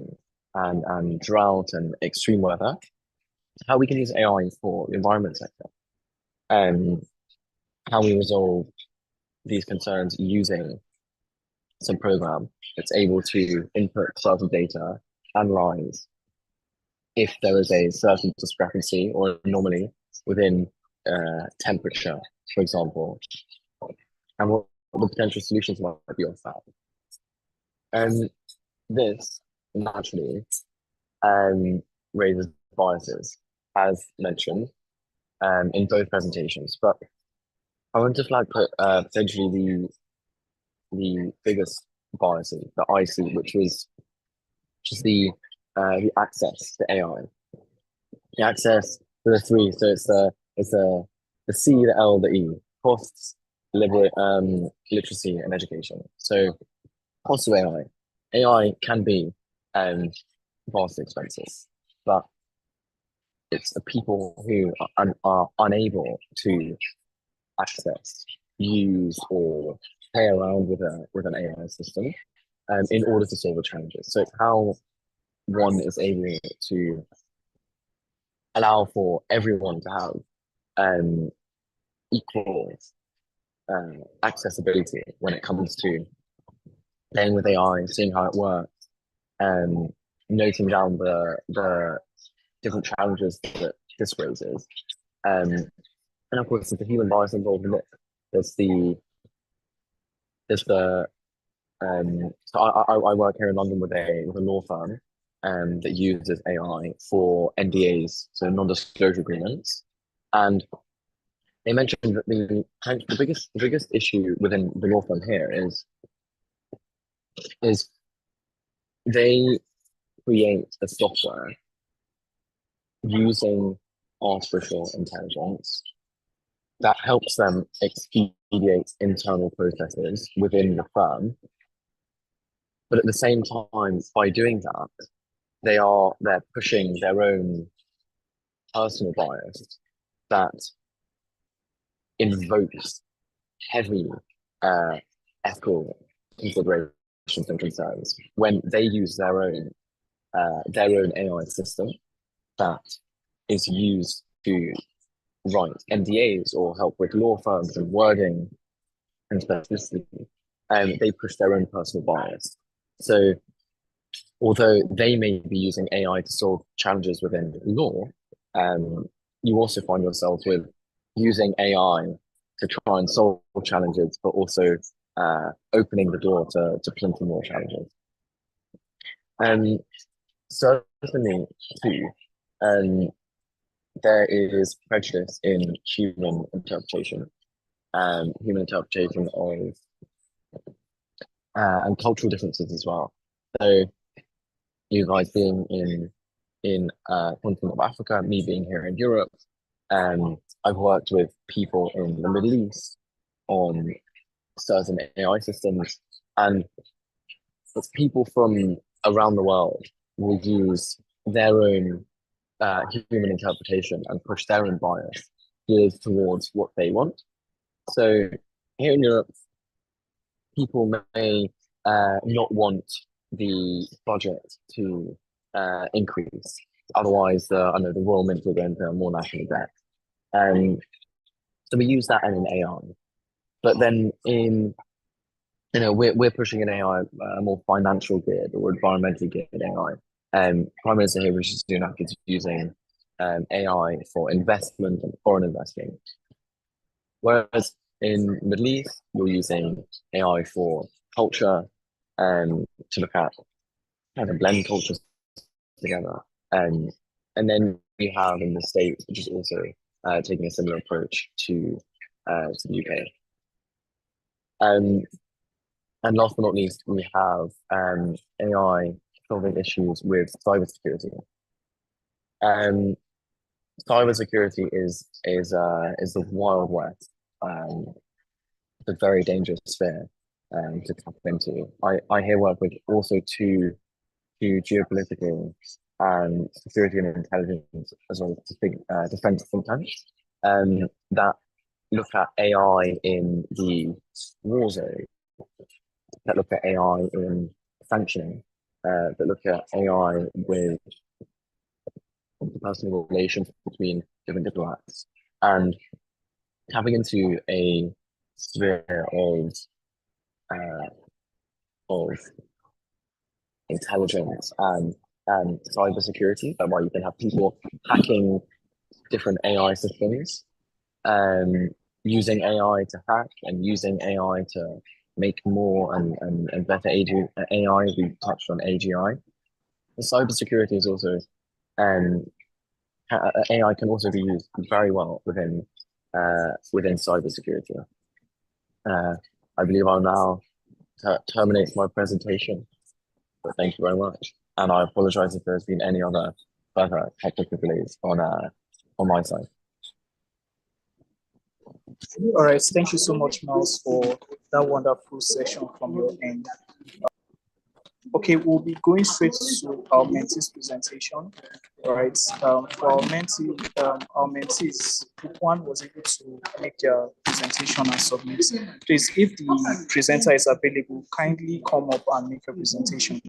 and drought and extreme weather. How we can use AI for the environment sector, and how we resolve these concerns using some program that's able to input certain data, analyze if there is a certain discrepancy or anomaly within temperature, for example, and what the potential solutions might be of that. And this naturally raises biases, as mentioned in both presentations. But I want to flag potentially the biggest biases that I see, which is just the access to AI. The access to the three, so it's the C, the L, the E: costs, literacy, and education. So cost of AI. AI can be vastly expensive, but it's the people who are unable to access, use, or play around with an AI system in order to solve the challenges. So it's how one is able to allow for everyone to have equal accessibility when it comes to playing with AI, seeing how it works, noting down the different challenges that this raises. And of course, there's the human bias involved in it. So I work here in London with a law firm that uses AI for NDAs, so non-disclosure agreements. And they mentioned that the biggest issue within the law firm here is they create a software using artificial intelligence that helps them expedite internal processes within the firm. But at the same time, by doing that, they're pushing their own personal bias that invokes heavy ethical considerations and concerns when they use their own AI system that is used to write NDAs or help with law firms and wording and specificity, and they push their own personal bias. So although they may be using AI to solve challenges within law, you also find yourself with using AI to try and solve challenges, but also opening the door to plenty more challenges. Certainly, too, there is prejudice in human interpretation of and cultural differences as well. So you guys being in continent of Africa, me being here in Europe, I've worked with people in the Middle East on certain AI systems, and it's people from around the world will use their own human interpretation and push their own bias geared towards what they want. So here in Europe, people may not want the budget to increase. Otherwise, I know the Royal Mint will go into more national debt. So we use that in AI. But then we're pushing an AI, more financial geared or environmentally geared AI. Prime Minister here, Rishi Sunak, is using AI for investment and foreign investing. Whereas in Middle East, you're using AI for culture, to look at how to blend cultures together. And then we have in the States, which is also taking a similar approach to the UK. And last but not least, we have AI solving issues with cybersecurity. Cybersecurity is the Wild West. It's a very dangerous sphere to tap into. I here work with also two geopolitical and security and intelligence as well as defense think tanks that look at AI in the war zone, that look at AI in sanctioning, that look at AI with the personal relations between different diplomats, and tapping into a sphere of intelligence and cybersecurity, where you can have people hacking different AI systems, using AI to hack and using AI to make more and better AI. We touched on AGI. The cybersecurity is also, AI can also be used very well within cybersecurity. I believe I'll now terminate my presentation, but thank you very much. And I apologize if there's been any other further technical delays on my side. All right, thank you so much, Miles, for that wonderful session from your end. Okay, we'll be going straight to our mentee's presentation. All right, for our mentees, group one was able to make their presentation and submit. Please, if the presenter is available, kindly come up and make a presentation.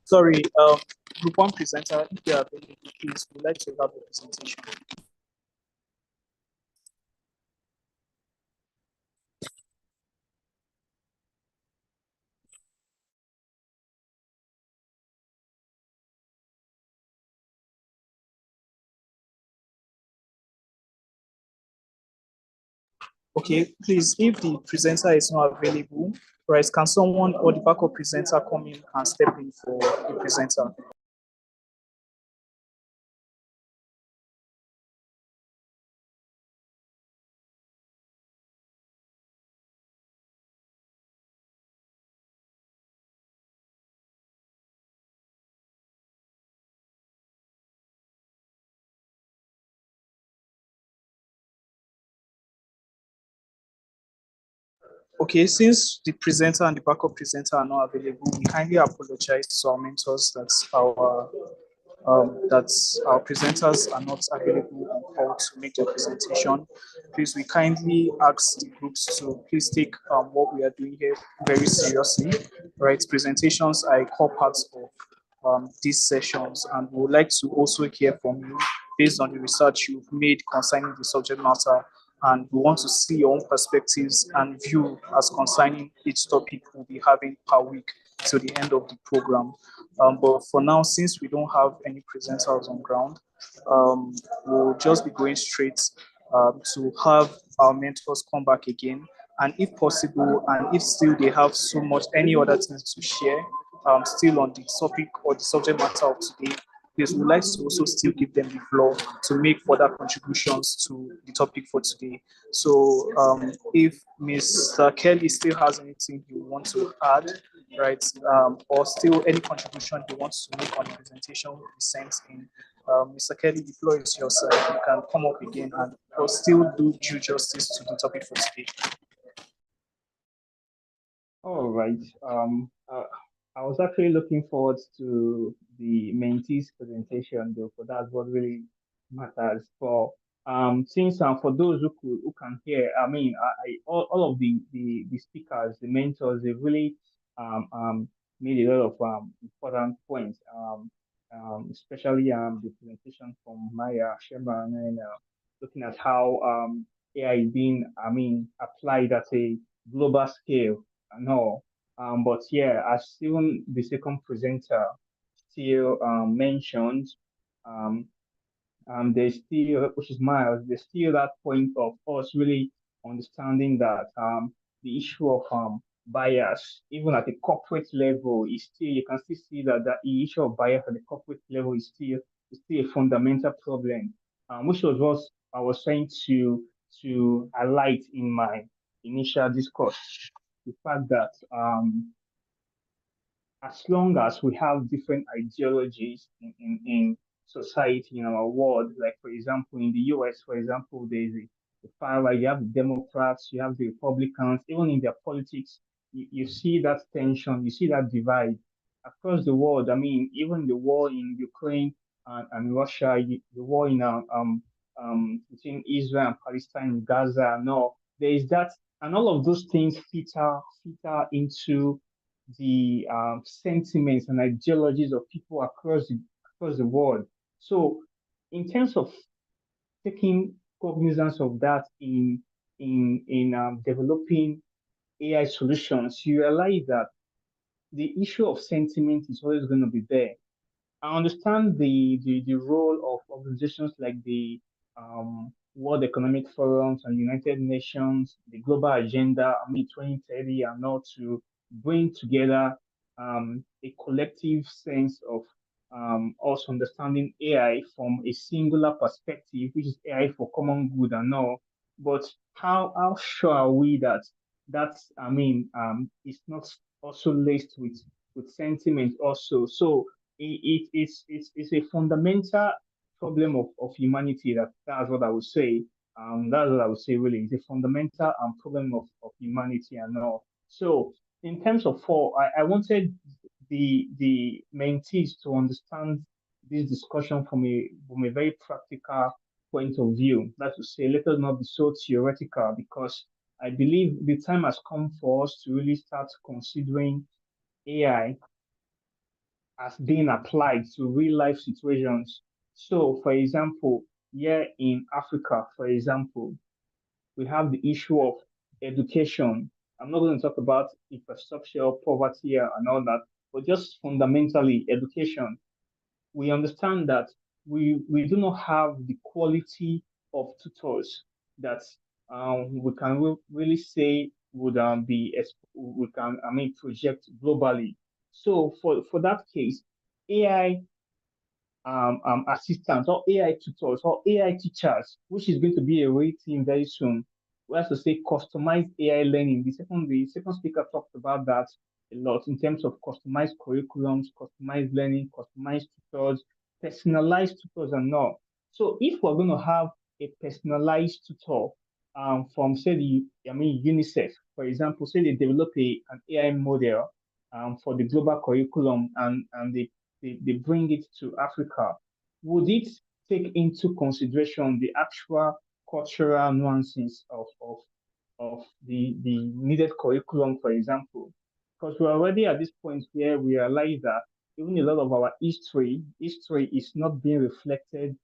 Sorry, group one presenter, if you are available, please, we'd like to have a presentation. Okay, please, if the presenter is not available, right, can someone or the backup presenter come in and step in for the presenter? Okay, since the presenter and the backup presenter are not available, we kindly apologize to our mentors that our presenters are not available on call to make their presentation. Please, we kindly ask the groups to please take what we are doing here very seriously. Right, presentations are a core part of these sessions, and we would like to also hear from you based on the research you've made concerning the subject matter. And we want to see your own perspectives and view as concerning each topic we'll be having per week till the end of the program. But for now, since we don't have any presenters on ground, we'll just be going straight to have our mentors come back again. And if possible, and if still they have so much, any other things to share, still on the topic or the subject matter of today, please would like to also still give them the floor to make further contributions to the topic for today. So if Mr. Kelly still has anything he wants to add, right, or still any contribution he wants to make on the presentation will be sent in. Mr. Kelly, the floor is yours. You can come up again and we'll still do due justice to the topic for today. All right. I was actually looking forward to the mentees presentation, though, for that's what really matters. Since for those who can hear, I mean, all of the speakers, the mentors, they really made a lot of important points. Especially the presentation from Maya Sherman and looking at how AI is being, I mean, applied at a global scale and all. But yeah, as even the second presenter still mentioned, um, there's still, which is Miles, there's still that point of us really understanding that the issue of bias, even at the corporate level, is still, you can still see that the issue of bias at the corporate level is still a fundamental problem, which was what I was trying to highlight in my initial discourse. The fact that as long as we have different ideologies in society, in our world, like for example, in the US, for example, there's the far right, you have the Democrats, you have the Republicans, even in their politics, you see that tension, you see that divide across the world. I mean, even the war in Ukraine and Russia, the war in between Israel and Palestine, Gaza, and all, there is that, and all of those things filter into the sentiments and ideologies of people across the world. So, in terms of taking cognizance of that in developing AI solutions, you realize that the issue of sentiment is always going to be there. I understand the role of organizations like the World Economic Forums and United Nations, the Global Agenda, I mean 2030, and all to bring together a collective sense of us understanding AI from a singular perspective, which is AI for common good and all. But how sure are we that that's, I mean, it's not also laced with sentiment also? So it's a fundamental problem of humanity. That's what I would say. That's what I would say really. It's a fundamental problem of humanity and all. So in terms of I wanted the mentees to understand this discussion from a very practical point of view. That's to say, let us not be so theoretical, because I believe the time has come for us to really start considering AI as being applied to real life situations. So, for example, here in Africa, for example, we have the issue of education. I'm not going to talk about infrastructure, poverty, and all that, but just fundamentally education. We understand that we do not have the quality of tutors that we can really say would we can, I mean, project globally. So for that case, AI assistants or AI tutors or AI teachers, which is going to be a real thing very soon. We have to say customized AI learning. The second speaker talked about that a lot in terms of customized curriculums, customized learning, customized tutors, personalized tutors, and all. So if we're going to have a personalized tutor from say UNICEF, for example, say they develop an AI model for the global curriculum and they bring it to Africa, would it take into consideration the actual cultural nuances of the needed curriculum, for example? Because we're already at this point where we realize that even a lot of our history is not being reflected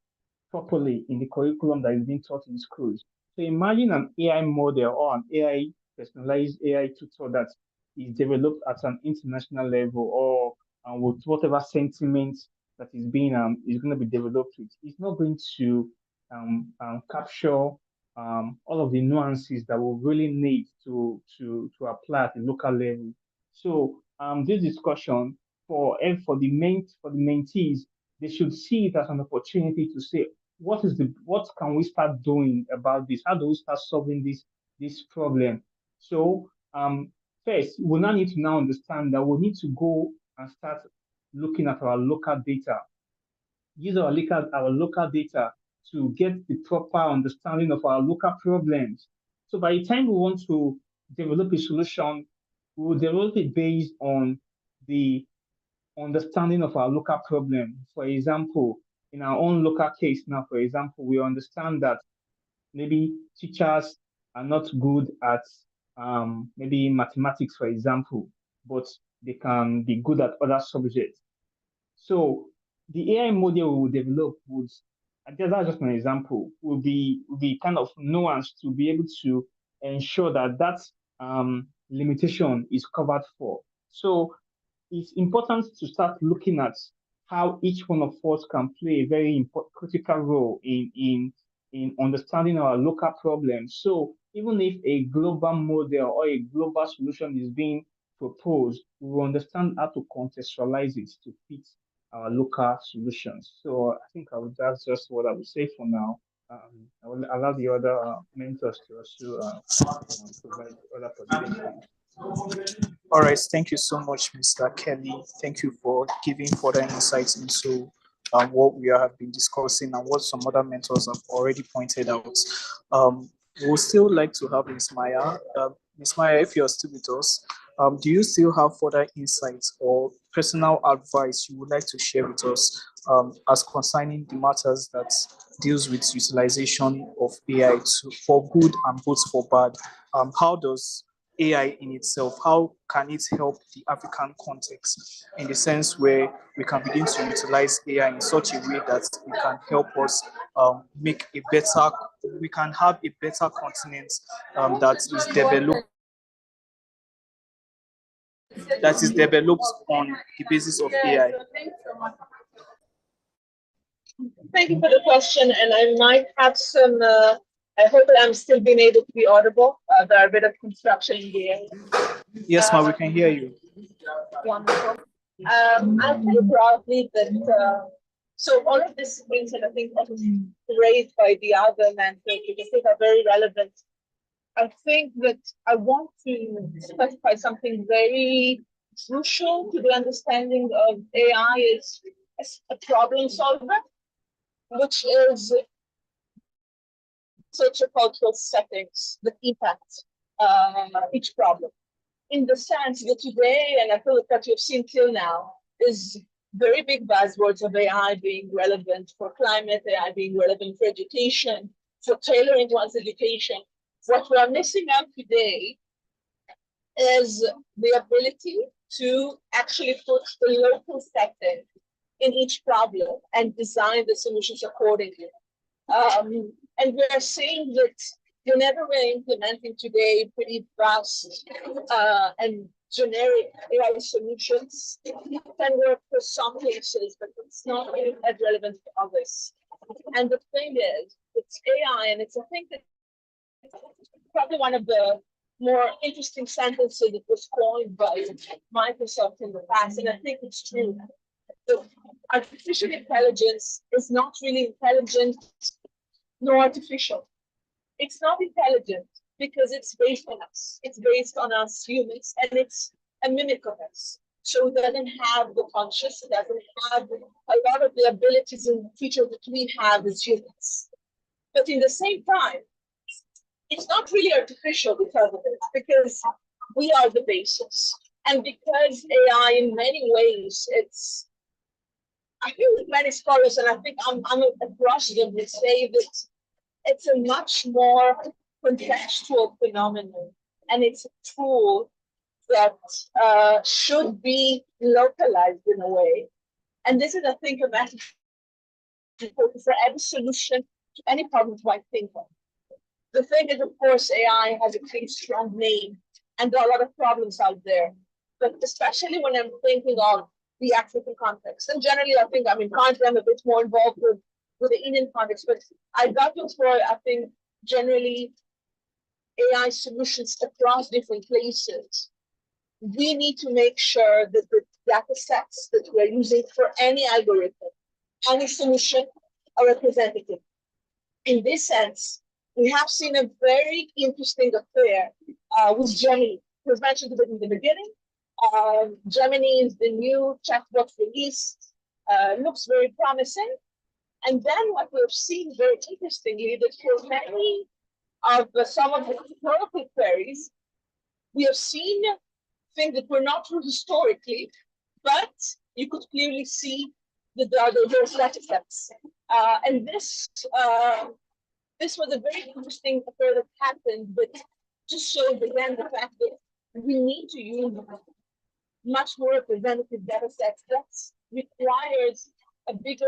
properly in the curriculum that is being taught in schools. So imagine an AI model or an AI personalized AI tutor that is developed at an international level, or with whatever sentiment that is going to be developed with. It's not going to capture all of the nuances that we really need to apply at the local level. So this discussion for the mentees, they should see it as an opportunity to say, what can we start doing about this? How do we start solving this problem? So first, we now need to understand that we need to go and start looking at our local data. Use our local data to get the proper understanding of our local problems. So by the time we want to develop a solution, we will develop it based on the understanding of our local problem. For example, in our own local case now, for example, we understand that maybe teachers are not good at maybe mathematics, for example, but they can be good at other subjects. So the AI model we will develop that's just an example, will be kind of nuanced to be able to ensure that limitation is covered for. So it's important to start looking at how each one of us can play a very important, critical role in understanding our local problems. So even if a global model or a global solution is being proposed, we will understand how to contextualize it to fit our local solutions. So I think that's just what I would say for now. I will allow the other mentors to also provide other perspectives. All right, thank you so much, Mr. Kelly. Thank you for giving further insights into what we have been discussing and what some other mentors have already pointed out. We'll still like to have Ms. Maya. Ms. Maya, if you're still with us, do you still have further insights or personal advice you would like to share with us as concerning the matters that deals with utilization of AI for good and both for bad? How does AI in itself, how can it help the African context in the sense where we can begin to utilize AI in such a way that it can help us we can have a better continent that is developed on the basis of AI? Thank you for the question, and I might have some. I hope that I'm still being able to be audible. There are a bit of construction in the area. Yes, ma'am, we can hear you. Wonderful. I think broadly that so all of these things that I think are raised by the other mentors, which I think are very relevant. I think that I want to specify something very crucial to the understanding of AI is a problem solver, which is sociocultural settings that impact each problem. In the sense that today, and I feel that you've seen till now, is very big buzzwords of AI being relevant for climate, AI being relevant for education, for tailoring one's education. What we are missing out today is the ability to actually put the local setting in each problem and design the solutions accordingly. And we are seeing that whenever we're implementing today pretty vast and generic AI solutions, it can work for some cases, but it's not really as relevant for others. And the thing is, it's AI, and I think that probably one of the more interesting sentences that was coined by Microsoft in the past, and I think it's true. The artificial intelligence is not really intelligent nor artificial. It's not intelligent because it's based on us. It's based on us humans, and it's a mimic of us. So it doesn't have the conscious, it doesn't have a lot of the abilities and features that we have as humans. But in the same time, it's not really artificial because of it, because we are the basis. And because AI in many ways, I think with many scholars, and I think I'm across them, would say that it's a much more contextual phenomenon, and it's a tool that should be localized in a way. And this is, I think, a message for every solution to any problem I think of. The thing is, of course, AI has a pretty strong name, and there are a lot of problems out there. But especially when I'm thinking of the African context, and generally, I think currently I'm a bit more involved with the Indian context, but I got to explore, I think, generally AI solutions across different places. we need to make sure that the data sets that we're using for any algorithm, any solution, are representative. In this sense, we have seen a very interesting affair with Gemini. It was mentioned a bit in the beginning. Gemini is the new chatbot release, looks very promising. And then what we've seen very interestingly, that for many of some of the historical queries, we have seen things that were not true historically, but you could clearly see that there are those data sets. And this was a very interesting affair that happened, but just shows again the fact that we need to use much more representative data sets. That requires a bigger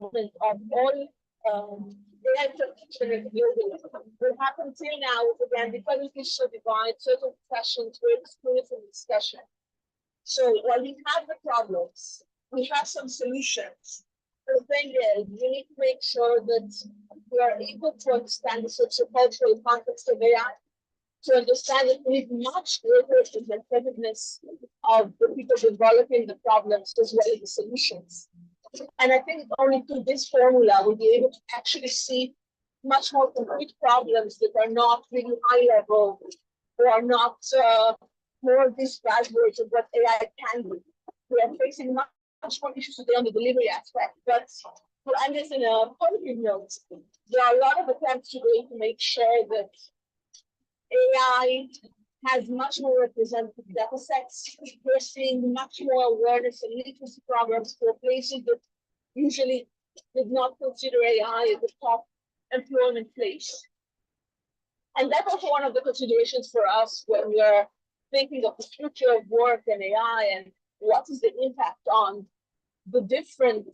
involvement of all the infrastructure globally. What happens here now is again, because we so divide certain questions were excluded from discussion. So while we have the problems, we have some solutions. The thing is, we need to make sure that we are able to understand the sociocultural context of AI, to understand that we need much greater representativeness of the people developing the problems as well as the solutions. And I think only through this formula we'll be able to actually see much more concrete problems that are not really high level or are not more these buzzwords of what AI can do. We are facing much more issues today on the delivery aspect, but to end this in a positive note, there are a lot of attempts today to make sure that AI has much more representative data sets. We're seeing much more awareness and literacy programs for places that usually did not consider AI as the top employment place. And that's also one of the considerations for us when we are thinking of the future of work and AI and what is the impact on the different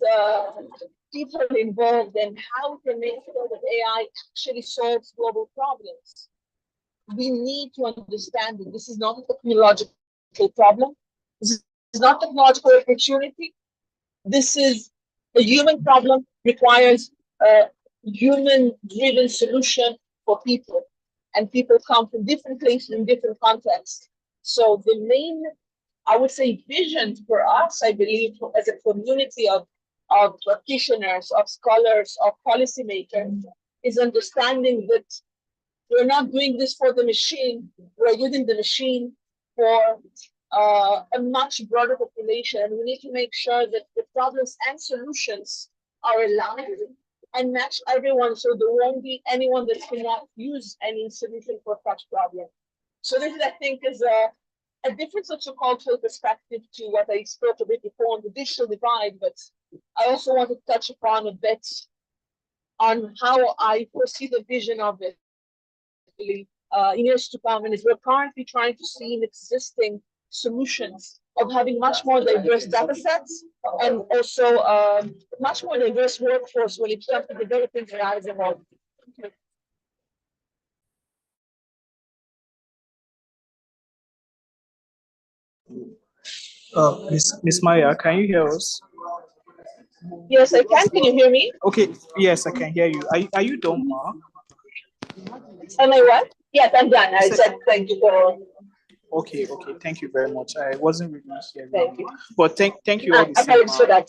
people involved and how we can make sure that AI actually solves global problems. We need to understand that this is not a technological problem. This is not a technological opportunity. This is a human problem, requires a human-driven solution for people. And people come from different places in different contexts. So the main, I would say, vision for us, I believe, as a community of practitioners, of scholars, of policymakers, is understanding that we're not doing this for the machine. We're using the machine for a much broader population. And we need to make sure that the problems and solutions are aligned and match everyone, so there won't be anyone that cannot use any solution for such problem. So this, I think, is a different sociocultural perspective to what I spoke a bit before on the digital divide, but I also want to touch upon a bit on how I foresee the vision of it in years to come, and is we're currently trying to see in existing solutions of having much more diverse data sets and also much more diverse workforce when it comes to developing AI as a whole. Miss Maya, can you hear us? Yes, I can. Can you hear me? Okay, yes, I can hear you. Are you done, Ma? Am I what? Yes, I'm done. I said thank you for. Okay, thank you very much. I wasn't really hearing. Thank you. But thank you all the same. Apologies for that.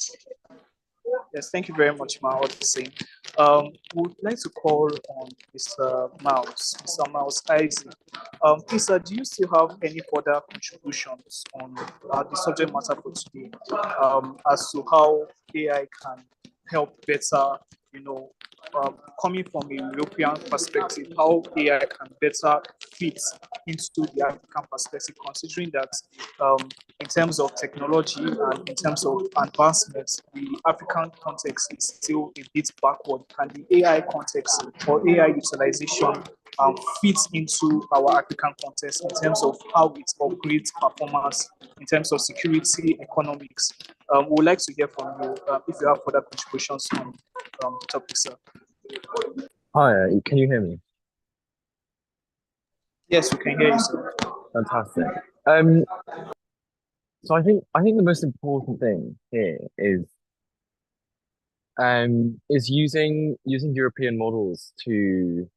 Yes, thank you very much, Ma, all the same. Would like to call on Mr. Miles Isaac. Please, sir, do you still have any further contributions on the subject matter for today, as to how AI can help better, coming from a European perspective, how AI can better fit into the African perspective, considering that in terms of technology and in terms of advancements, the African context is still a bit backward. Can the AI context or AI utilization fit into our African context in terms of how it upgrades performance, in terms of security, economics? We would like to hear from you if you have further contributions on the topic, sir. Hi, can you hear me? Yes, we can hear you, sir. Fantastic. So I think the most important thing here is using European models to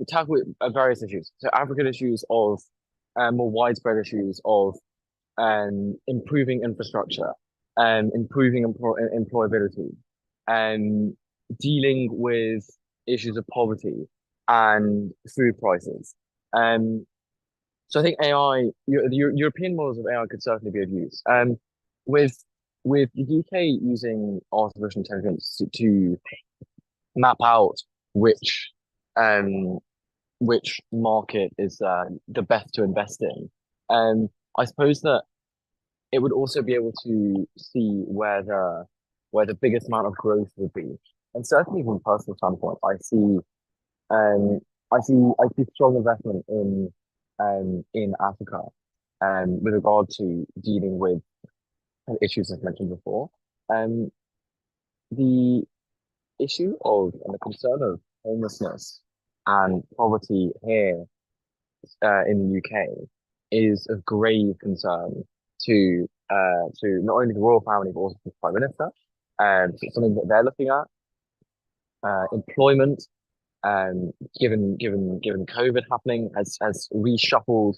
tackle various issues. So African issues of more widespread issues of improving infrastructure and improving employability and dealing with issues of poverty and food prices. So I think AI, the European models of AI could certainly be of use. With with the UK using artificial intelligence to map out which which market is the best to invest in. I suppose that it would also be able to see where the biggest amount of growth would be. And certainly from a personal standpoint, um I see strong investment in Africa with regard to dealing with issues as mentioned before. Um the issue of and the concern of homelessness and poverty here in the UK is of grave concern to not only the royal family but also the Prime Minister. So it's something that they're looking at. Employment, given COVID happening, has reshuffled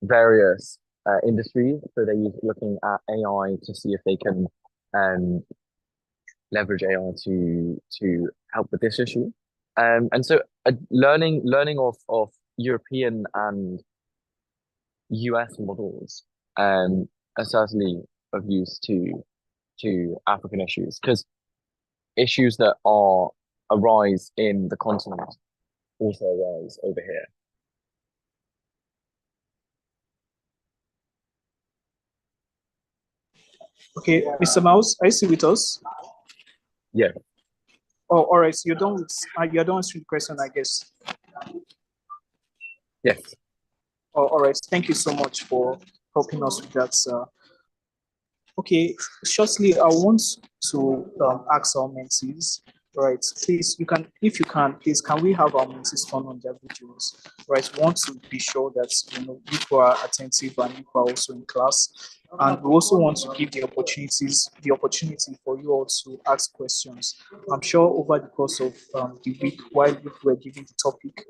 various industries. So they're looking at AI to see if they can leverage AI to help with this issue. And so learning of European and US models are certainly of use to African issues because issues that arise in the continent also arise over here. Okay, Mr. Mouse, are you still with us? Yeah. Oh, all right. So you're done answering the question, I guess. Yes. Oh, all right. Thank you so much for helping us with that, sir. Okay, shortly, I want to ask our mentees, right? Please, if you can, please, can we have our mentees turn on their videos, right? We want to be sure that people are attentive and people are also in class, and we also want to give the opportunity for you all to ask questions. I'm sure over the course of the week, while you were giving the topic,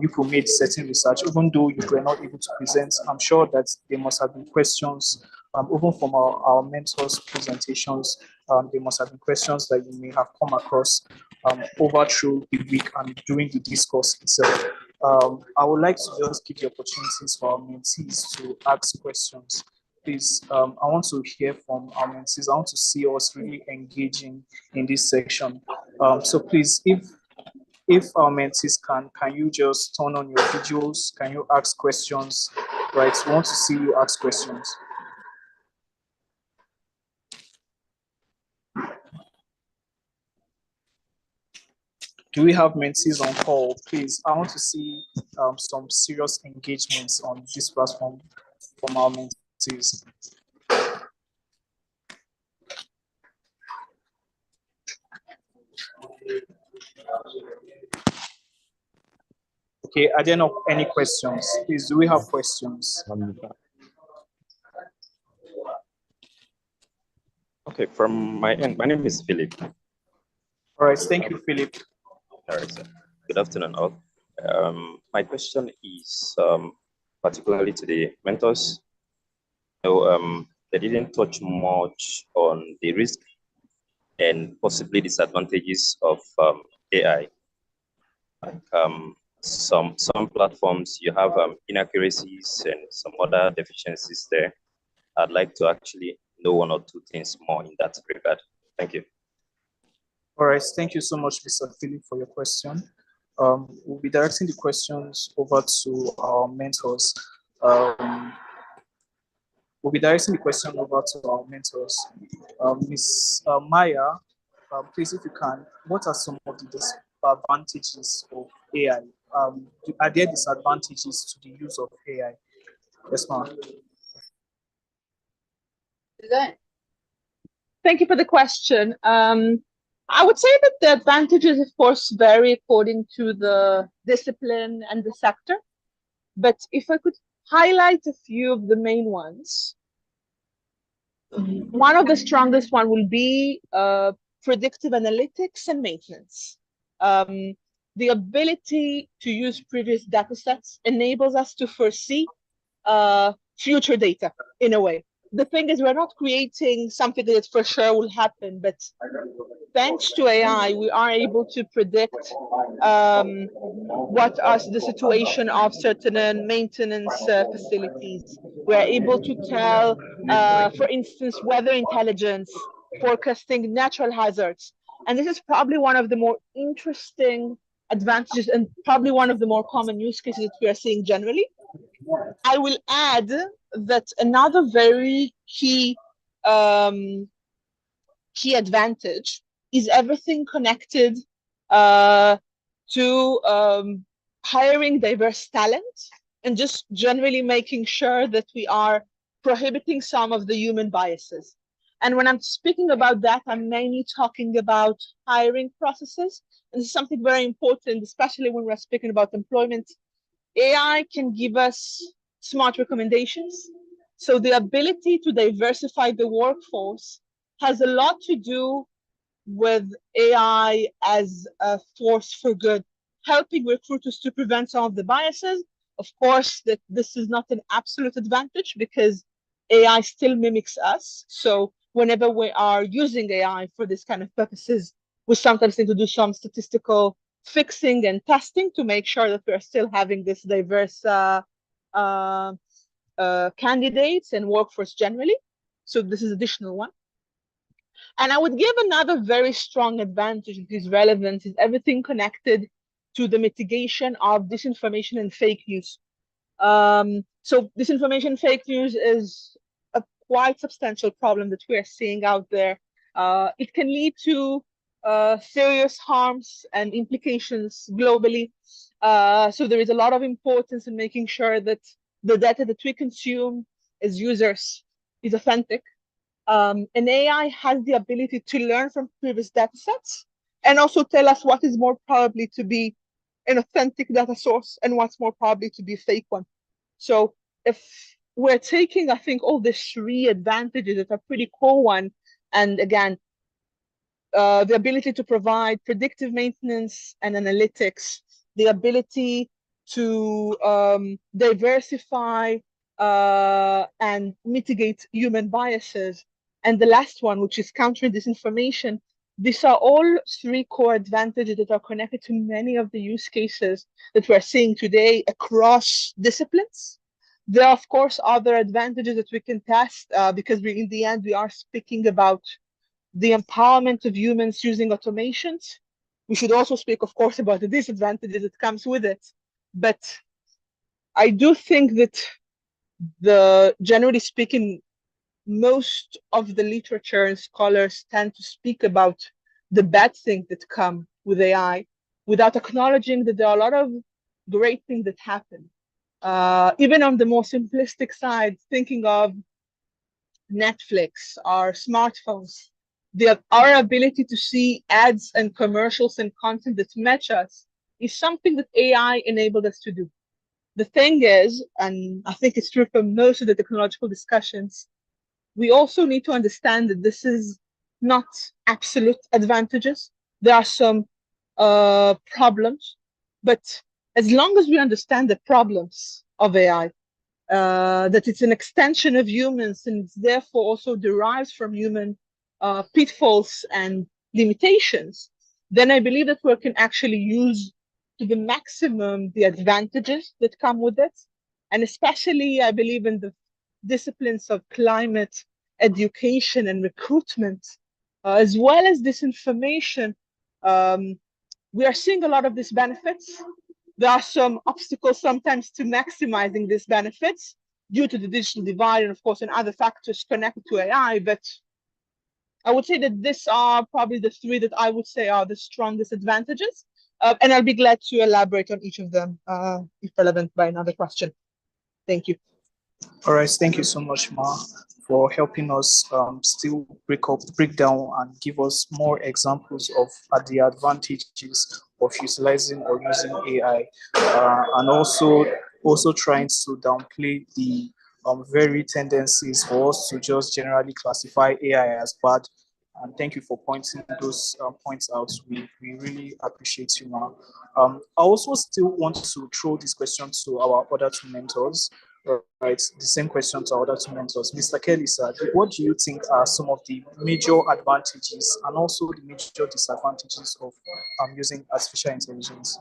you made certain research, even though you were not able to present. I'm sure that there must have been questions. Even from our mentors' presentations, there must have been questions that you may have come across over through the week and during the discourse itself. I would like to just give the opportunities for our mentees to ask questions. Please, I want to hear from our mentees. I want to see us really engaging in this section. So please, if our mentees can you just turn on your videos? Can you ask questions? Right, we want to see you ask questions. Do we have mentees on call? Please, I want to see some serious engagements on this platform from our mentees. Okay, are there not any questions? Please, do we have questions? Okay, from my end, my name is Philip. All right, thank you, Philip. All right, sir. Good afternoon, all. My question is particularly to the mentors. So, they didn't touch much on the risk and possibly disadvantages of AI. Like some platforms, you have inaccuracies and some other deficiencies there. I'd like to actually know one or two things more in that regard. Thank you. All right, thank you so much, Mr. Philip, for your question. We'll be directing the questions over to our mentors. We'll be directing the question over to our mentors. Ms. Maya, please, if you can, what are some of the disadvantages of AI? Are there disadvantages to the use of AI? Yes, ma'am. Thank you for the question. I would say that the advantages, of course, vary according to the discipline and the sector. But if I could highlight a few of the main ones, one of the strongest one will be predictive analytics and maintenance. The ability to use previous data sets enables us to foresee future data in a way. The thing is, we're not creating something that for sure will happen, but thanks to AI, we are able to predict what is the situation of certain maintenance facilities. We're able to tell, for instance, weather intelligence, forecasting natural hazards. And this is probably one of the more interesting advantages and probably one of the more common use cases that we are seeing generally. I will add that another very key advantage is everything connected to hiring diverse talent and just generally making sure that we are prohibiting some of the human biases. And when I'm speaking about that, I'm mainly talking about hiring processes. And this is something very important, especially when we're speaking about employment. AI can give us smart recommendations. So the ability to diversify the workforce has a lot to do with AI as a force for good, helping recruiters to prevent some of the biases. Of course, that this is not an absolute advantage because AI still mimics us. So whenever we are using AI for this kind of purposes, we sometimes need to do some statistical fixing and testing to make sure that we're still having this diverse candidates and workforce generally. So this is additional one. And I would give another very strong advantage that is relevant is everything connected to the mitigation of disinformation and fake news. So disinformation and fake news is a quite substantial problem that we are seeing out there. It can lead to serious harms and implications globally. So there is a lot of importance in making sure that the data that we consume as users is authentic. And AI has the ability to learn from previous data sets and also tell us what is more probably to be an authentic data source and what's more probably to be a fake one. So if we're taking, I think, all these three advantages that are pretty core one, and again, the ability to provide predictive maintenance and analytics, the ability to diversify and mitigate human biases, and the last one, which is countering disinformation. These are all three core advantages that are connected to many of the use cases that we're seeing today across disciplines. There are, of course, other advantages that we can test because in the end, we are speaking about the empowerment of humans using automations. We should also speak, of course, about the disadvantages that comes with it. But I do think that generally speaking, most of the literature and scholars tend to speak about the bad things that come with AI without acknowledging that there are a lot of great things that happen. Even on the more simplistic side, thinking of Netflix, our smartphones, our ability to see ads and commercials and content that match us is something that AI enabled us to do. The thing is, and I think it's true for most of the technological discussions, we also need to understand that this is not absolute advantages. There are some problems, but as long as we understand the problems of AI, that it's an extension of humans and it's therefore also derives from human pitfalls and limitations, then I believe that we can actually use to the maximum the advantages that come with it. And especially, I believe in the disciplines of climate, education, and recruitment, as well as disinformation. We are seeing a lot of these benefits. There are some obstacles sometimes to maximizing these benefits due to the digital divide and, of course, and other factors connected to AI. But I would say that these are probably the three that I would say are the strongest advantages. And I'll be glad to elaborate on each of them if relevant by another question. Thank you. All right, thank you so much, Ma, for helping us still break down and give us more examples of the advantages of utilizing or using AI, and also trying to downplay the very tendencies for us to just generally classify AI as bad. And thank you for pointing those points out. We really appreciate you, Ma. I also still want to throw this question to our other two mentors. Right, the same question to our other two mentors. Mr. Kelly, sir, what do you think are some of the major advantages and also the major disadvantages of using artificial intelligence?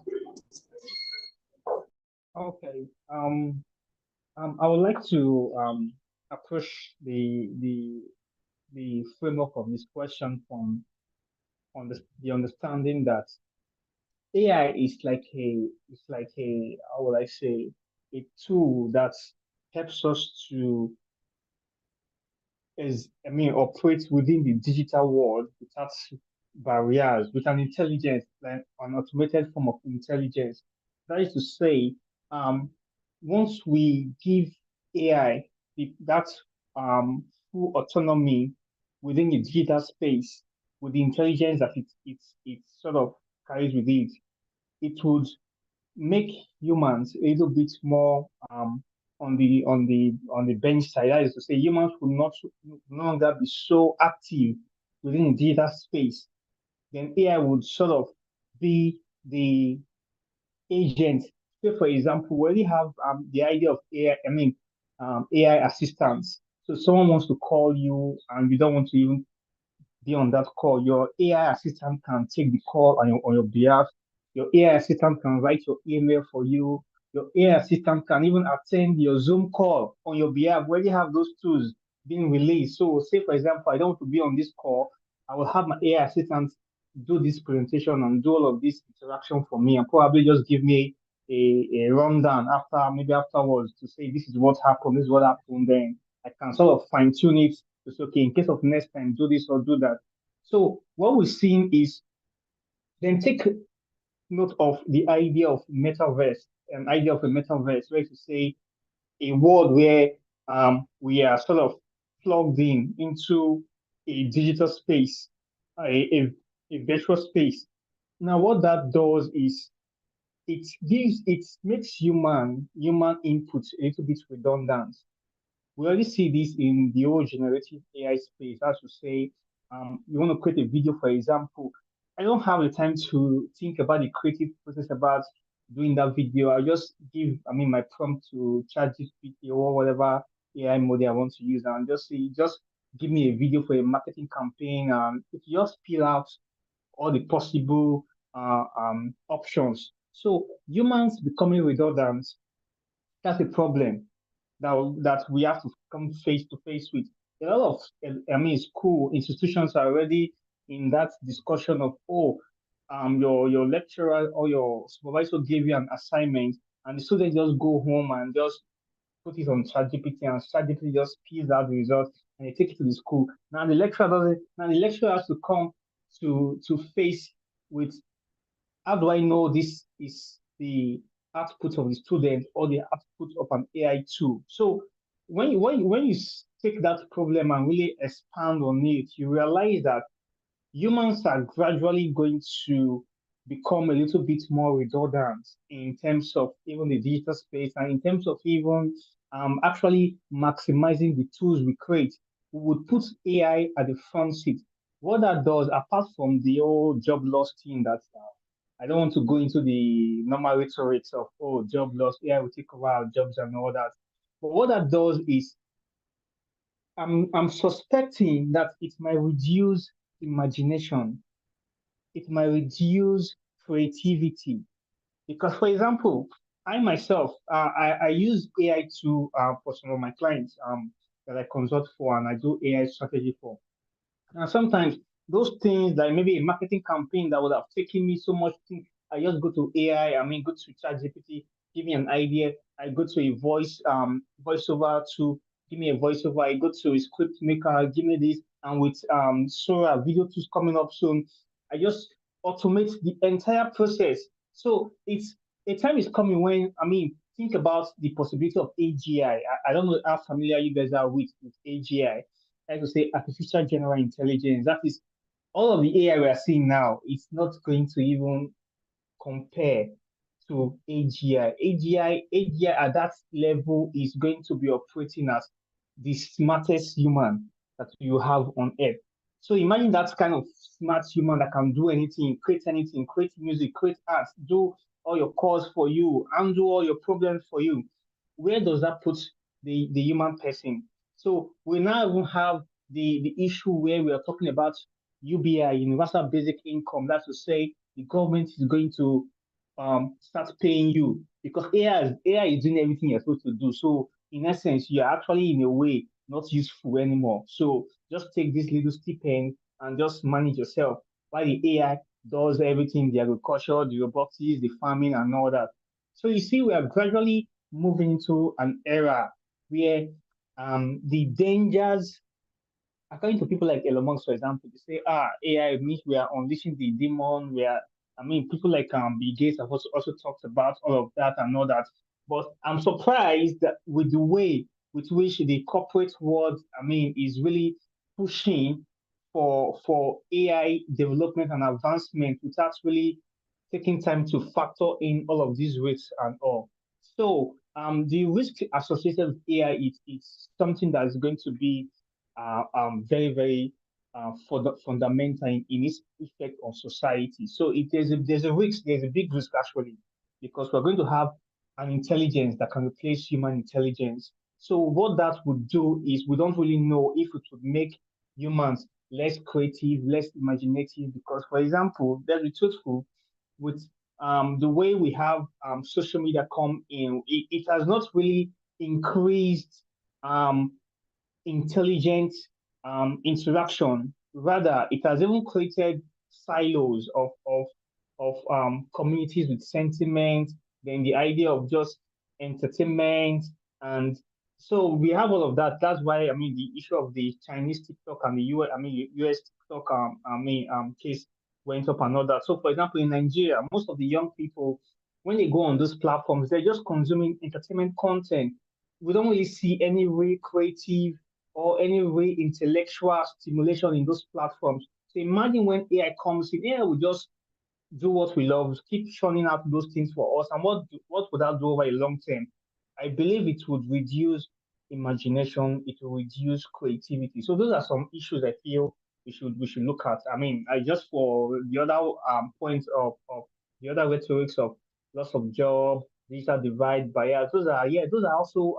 Okay. I would like to approach the framework of this question from the understanding that AI is like a, how would I say, a tool that helps us to operate within the digital world without barriers, with an intelligence, like an automated form of intelligence. That is to say, once we give AI that full autonomy within the digital space, with the intelligence that it sort of carries with it, it would make humans a little bit more on the bench side. That is to say, humans will no longer be so active within the digital space. Then AI would sort of be the agent. Say, for example, we already have the idea of AI. AI assistants. So someone wants to call you, and you don't want to even be on that call. Your AI assistant can take the call on your behalf. Your AI assistant can write your email for you. Your AI assistant can even attend your Zoom call on your behalf. We already have those tools being released. So, say for example, I don't want to be on this call. I will have my AI assistant do this presentation and do all of this interaction for me, and probably just give me a rundown maybe afterwards, to say this is what happened, this is what happened. Then I can sort of fine tune it to say, okay, in case of next time, do this or do that. So what we're seeing is, then take note of the idea of metaverse, an idea of a metaverse, where to say a world where we are sort of plugged into a digital space, a virtual space. Now, what that does is it makes human input a little bit redundant. We already see this in the old generative AI space. As to say, you want to create a video, for example. I don't have the time to think about the creative process about doing that video. I'll just give, my prompt to ChatGPT or whatever AI model I want to use, and just say, just give me a video for a marketing campaign, and it just spill out all the possible options. So humans becoming redundant, that's a problem that we have to come face to face with. A lot of, school institutions are already in that discussion of, your lecturer or your supervisor gave you an assignment, and the student just go home and just put it on ChatGPT, and ChatGPT just spills out the results, and they take it to the school. Now the lecturer doesn't. Now the lecturer has to come to face with, how do I know this is the output of the student or the output of an AI tool? So when you take that problem and really expand on it, you realize that humans are gradually going to become a little bit more redundant in terms of even the digital space, and in terms of even actually maximizing the tools we create. We would put AI at the front seat. What that does, apart from the old job loss thing that I don't want to go into the normal rhetorics of, job loss, AI will take over our jobs and all that. But what that does is, I'm suspecting that it might reduce imagination. It might reduce creativity. Because, for example, I myself, I use AI for some of my clients that I consult for, and I do AI strategy for. And sometimes those things, like maybe a marketing campaign that would have taken me so much thing, I just go to AI, go to ChatGPT, give me an idea. I go to a voiceover to give me a voiceover. I go to a script maker, give me this, and with Sora video tools coming up soon, I just automate the entire process. So it's a time is coming when, think about the possibility of AGI. I don't know how familiar you guys are with AGI. I like to say artificial general intelligence. That is, all of the AI we are seeing now, it's not going to even compare to AGI. AGI at that level is going to be operating as the smartest human that you have on earth. So imagine that kind of smart human that can do anything, create music, create art, do all your calls for you, handle all your problems for you. Where does that put the human person. So we now even have the issue where we are talking about UBI, universal basic income. That's to say the government is going to start paying you because AI is doing everything you're supposed to do. So in essence, you're actually in a way not useful anymore. So just take this little stipend and just manage yourself while the AI does everything, the agriculture, the robotics, the farming, and all that. So you see, we are gradually moving into an era where the dangers, according to people like Elon Musk, for example, they say, AI means we are unleashing the demon. People like Bill Gates have also talked about all of that and all that. But I'm surprised that with the way with which the corporate world, is really pushing for AI development and advancement without really taking time to factor in all of these risks and all. So the risk associated with AI is something that is going to be very, very fundamental in its effect on society. So there's a risk, there's a big risk actually, because we're going to have an intelligence that can replace human intelligence. So what that would do is we don't really know if it would make humans less creative, less imaginative, because for example, let's be truthful, with the way we have social media come in, it has not really increased intelligent interaction. Rather, it has even created silos of communities with sentiment, then the idea of just entertainment. And so we have all of that. That's why, the issue of the Chinese TikTok and the US TikTok case went up and all that. So, for example, in Nigeria, most of the young people, when they go on those platforms, they're just consuming entertainment content. We don't really see any real creative or any real intellectual stimulation in those platforms. So imagine when AI comes in, AI will just do what we love, keep churning out those things for us. And what would that do over a long term? I believe it would reduce imagination, it will reduce creativity. So those are some issues I feel we should look at. I just for the other points of the other rhetorics of loss of job, digital divide, bias, those are also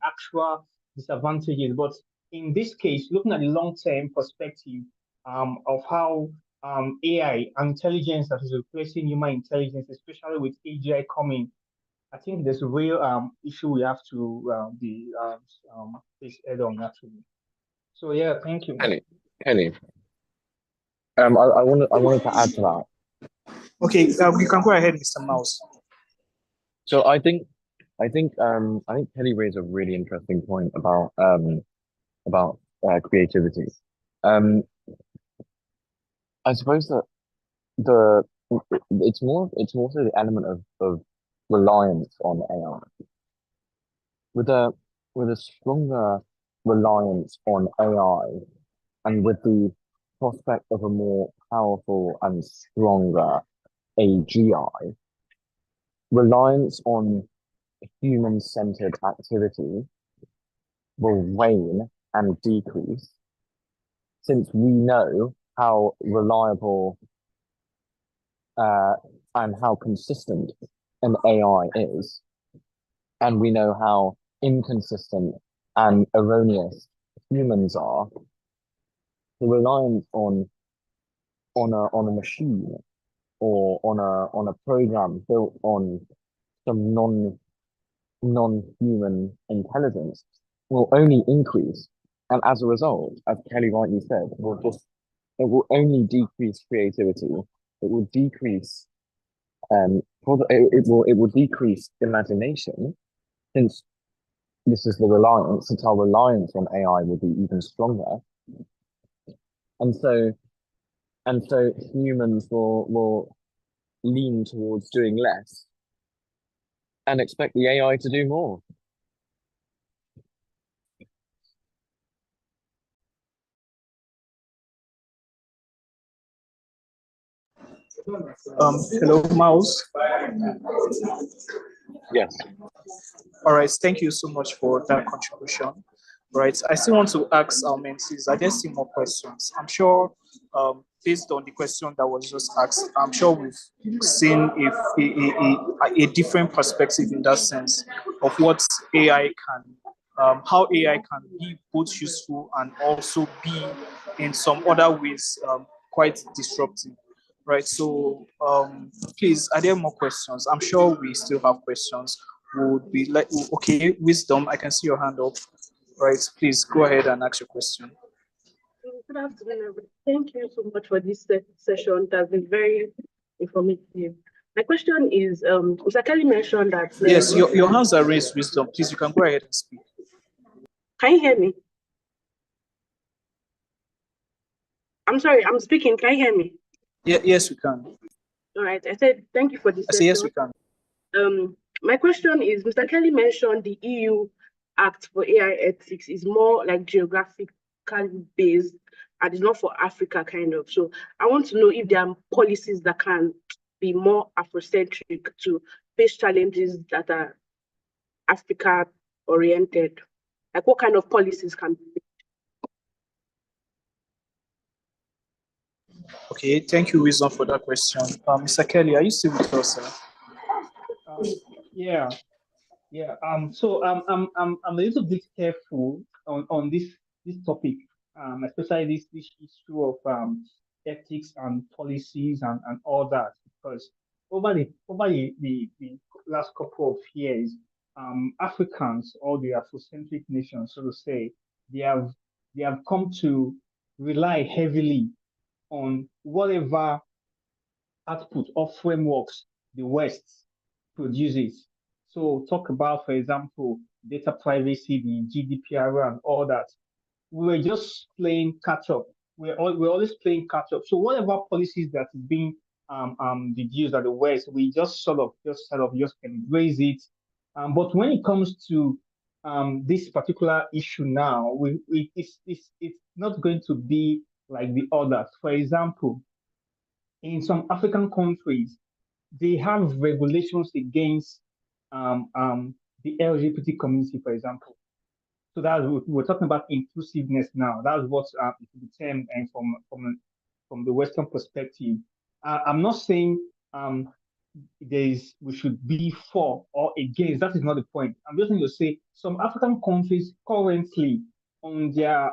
actual disadvantages. But in this case, looking at the long-term perspective of how AI intelligence that is replacing human intelligence, especially with AGI coming, I think there's a real issue we have to face head on actually. So yeah, thank you. Kenny, I wanted to add to that. Okay, you can go ahead, Mr. Mouse. So I think Kelly raised a really interesting point about creativity. I suppose that it's more so the element of reliance on AI. With a stronger reliance on AI and with the prospect of a more powerful and stronger AGI, reliance on human-centered activity will wane and decrease, since we know how reliable and how consistent an AI is, and we know how inconsistent and erroneous humans are. The reliance on a machine or on a program built on some non-human intelligence will only increase, and as a result, as Kelly rightly said, it will only decrease creativity. It will decrease it will decrease imagination, since since our reliance on AI will be even stronger, and so humans will lean towards doing less and expect the AI to do more. Hello, Mouse. Yes. All right, thank you so much for that contribution. Right, I still want to ask our mentees, are there still more questions? I'm sure, based on the question that was just asked, I'm sure we've seen a different perspective in that sense of what AI how AI can be both useful and also be in some other ways quite disruptive, right? So please, are there more questions? I'm sure we still have questions. Would be like, okay, Wisdom, I can see your hand up, right? Please go ahead and ask your question. Good afternoon, everybody. Thank you so much for this session. It has been very informative. My question is, Mr. Kelly mentioned that... Yes, your hands are raised, Wisdom. Please, you can go ahead and speak. Can you hear me? I'm sorry, I'm speaking. Can you hear me? Yeah, yes, we can. All right. I said, thank you for this session. I say yes, we can. My question is, Mr. Kelly mentioned the EU Act for AI ethics is more like geographically based and it's not for Africa kind of. So I want to know if there are policies that can be more Afrocentric to face challenges that are Africa oriented. Like what kind of policies can be? Okay, thank you, Wisdom, for that question. Mr. Kelly, are you still with us, sir? Yeah. So I'm a little bit careful on this topic, especially this issue of ethics and policies and all that, because over the last couple of years, Africans, or the Afrocentric nations, so to say, they have come to rely heavily on whatever output or frameworks the West produces. So talk about, for example, data privacy, the GDPR and all that. We were just playing catch up. We're always playing catch up. So whatever policies that is being deduced at the West, we just embrace it. But when it comes to this particular issue now, it's not going to be like the others. For example, in some African countries, they have regulations against the LGBT community, for example. So we're talking about inclusiveness now. That's what the term, and from the Western perspective. I'm not saying we should be for or against. That is not the point. I'm just going to say some African countries currently on their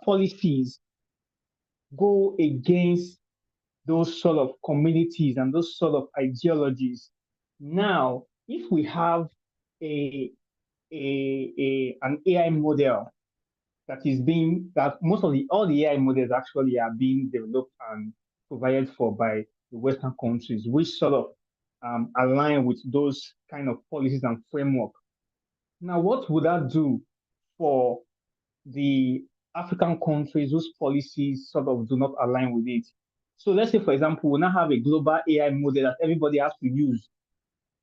policies go against those sort of communities and those sort of ideologies. Now, if we have an AI model that all the AI models actually are being developed and provided for by the Western countries, which sort of align with those kind of policies and framework. Now, what would that do for the African countries whose policies sort of do not align with it? So let's say, for example, we now have a global AI model that everybody has to use,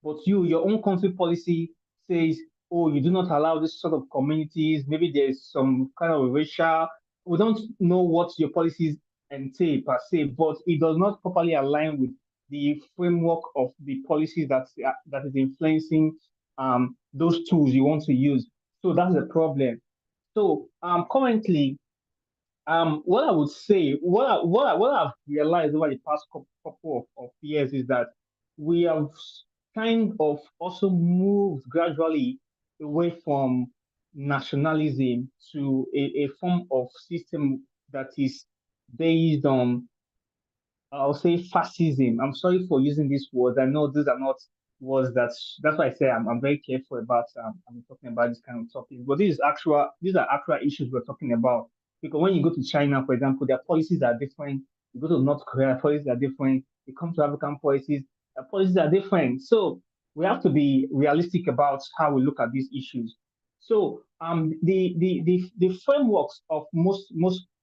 but your own country policy says, oh, you do not allow this sort of communities. Maybe there's some kind of racial. We don't know what your policies entail per se, but it does not properly align with the framework of the policies that is influencing those tools you want to use. So that's the problem. So currently, what I would say, what I've realized over the past couple of years is that we have kind of also moved gradually away from nationalism to a form of system that is based on, I'll say, fascism. I'm sorry for using these words. I know these are not words that's why I say I'm very careful about I'm talking about this kind of topic. But these are actual issues we're talking about. Because when you go to China, for example, their policies are different. You go to North Korea, policies are different. You come to African policies, policies are different. So we have to be realistic about how we look at these issues. So the frameworks of most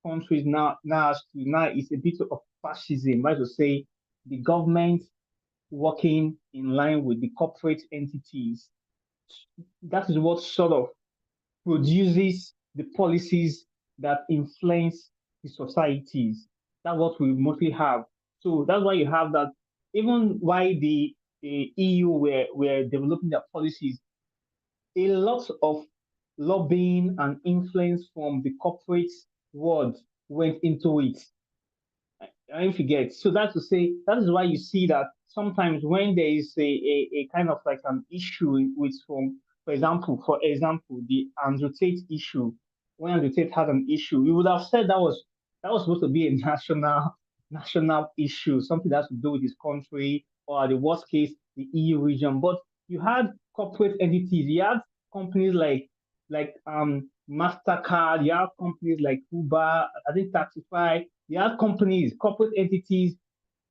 countries now is a bit of fascism. I should say the government working in line with the corporate entities. That is what sort of produces the policies that influence the societies. That's what we mostly have. So that's why you have that. Even while the EU were developing their policies, a lot of lobbying and influence from the corporate world went into it. I forget. So that's to say, that is why you see that sometimes when there is a kind of like an issue with from For example, the Andrew Tate issue. When Andrew Tate had an issue, we would have said that was supposed to be a national issue, something that has to do with his country, or the worst case, the EU region. But you had corporate entities, you had companies like MasterCard, you have companies like Uber, I think Taxify, you have companies, corporate entities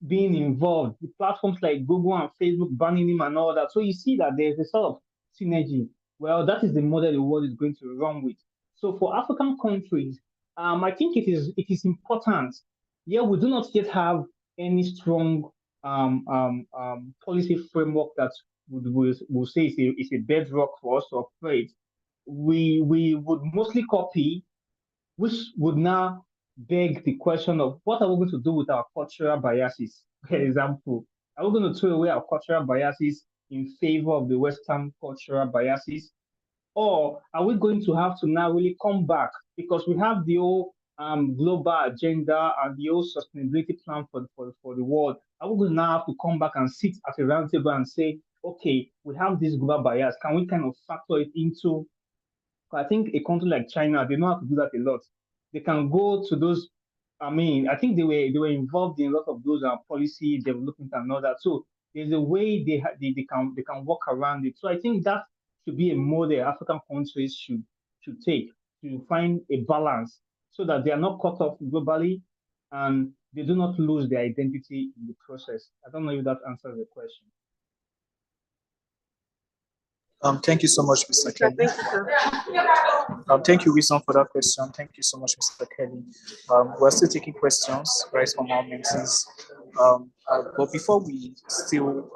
being involved, the platforms like Google and Facebook banning him and all that. So you see that there's a sort of synergy. Well, that is the model the world is going to run with. So for African countries, I think it is important. Yeah, we do not yet have any strong policy framework that will say it's a bedrock for us to operate. We would mostly copy, which would now beg the question of what are we going to do with our cultural biases? For example, are we going to throw away our cultural biases in favor of the Western cultural biases? Or are we going to have to now really come back because we have the whole global agenda and the whole sustainability plan for the world? Are we going to now have to come back and sit at a round table and say, okay, we have this global bias. Can we kind of factor it into? I think a country like China, they know how to do that a lot. They can go to those. I mean, I think they were involved in a lot of those policy development and all that. So there's a way they can work around it. So I think that should be a model African countries should take to find a balance so that they are not cut off globally and they do not lose their identity in the process. I don't know if that answers the question. Thank you so much, Mr. Kelly. Thank you, sir. Thank you, Wisdom, for that question. Thank you so much, Mr. Kelly. We're still taking questions, right, from our mentees. But before we still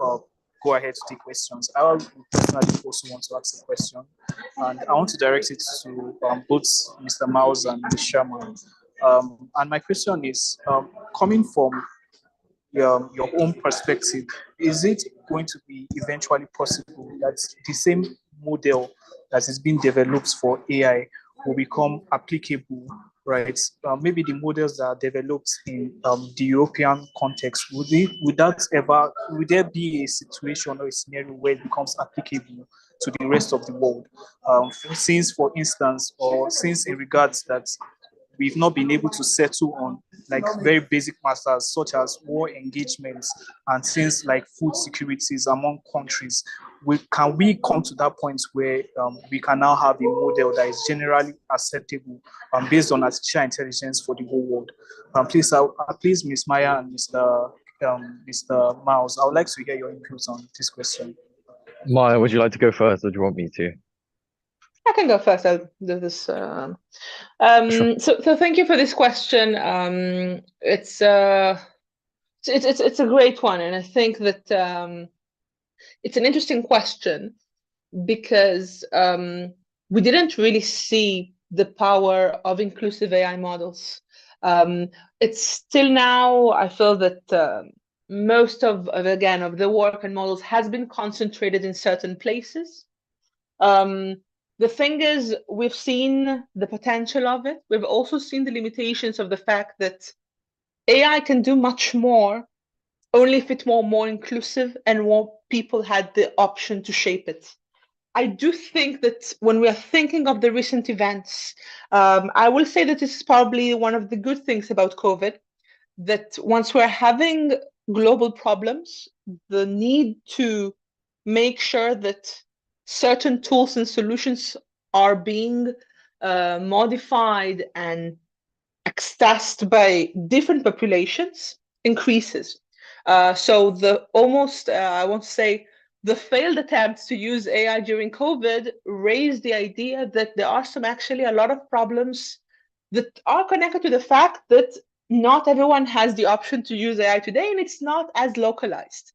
go ahead to take questions, I personally also want to ask a question. And I want to direct it to both Mr. Miles and Ms. Sharma. And my question is, coming from your own perspective, is it going to be eventually possible that the same model that is being developed for AI will become applicable, right? Maybe the models that are developed in the European context, would there be a situation or a scenario where it becomes applicable to the rest of the world? Since, for instance, or since in regards that we've not been able to settle on like very basic matters such as war engagements and things like food securities among countries, can we come to that point where we can now have a model that is generally acceptable based on artificial intelligence for the whole world? Please, Ms. Maya and Mr. Miles, I would like to hear your inputs on this question. Maya, would you like to go first, or do you want me to? I can go first. I'll do this. Sure. So thank you for this question. It's a great one, and I think that it's an interesting question because we didn't really see the power of inclusive AI models. It's still now, I feel that most of the work and models has been concentrated in certain places. The thing is, we've seen the potential of it. We've also seen the limitations of the fact that AI can do much more only if it's more inclusive and more people had the option to shape it. I do think that when we are thinking of the recent events, I will say that this is probably one of the good things about COVID, that once we're having global problems, the need to make sure that certain tools and solutions are being modified and accessed by different populations increases. So I want to say, the failed attempts to use AI during COVID raised the idea that there are a lot of problems that are connected to the fact that not everyone has the option to use AI today, and it's not as localized.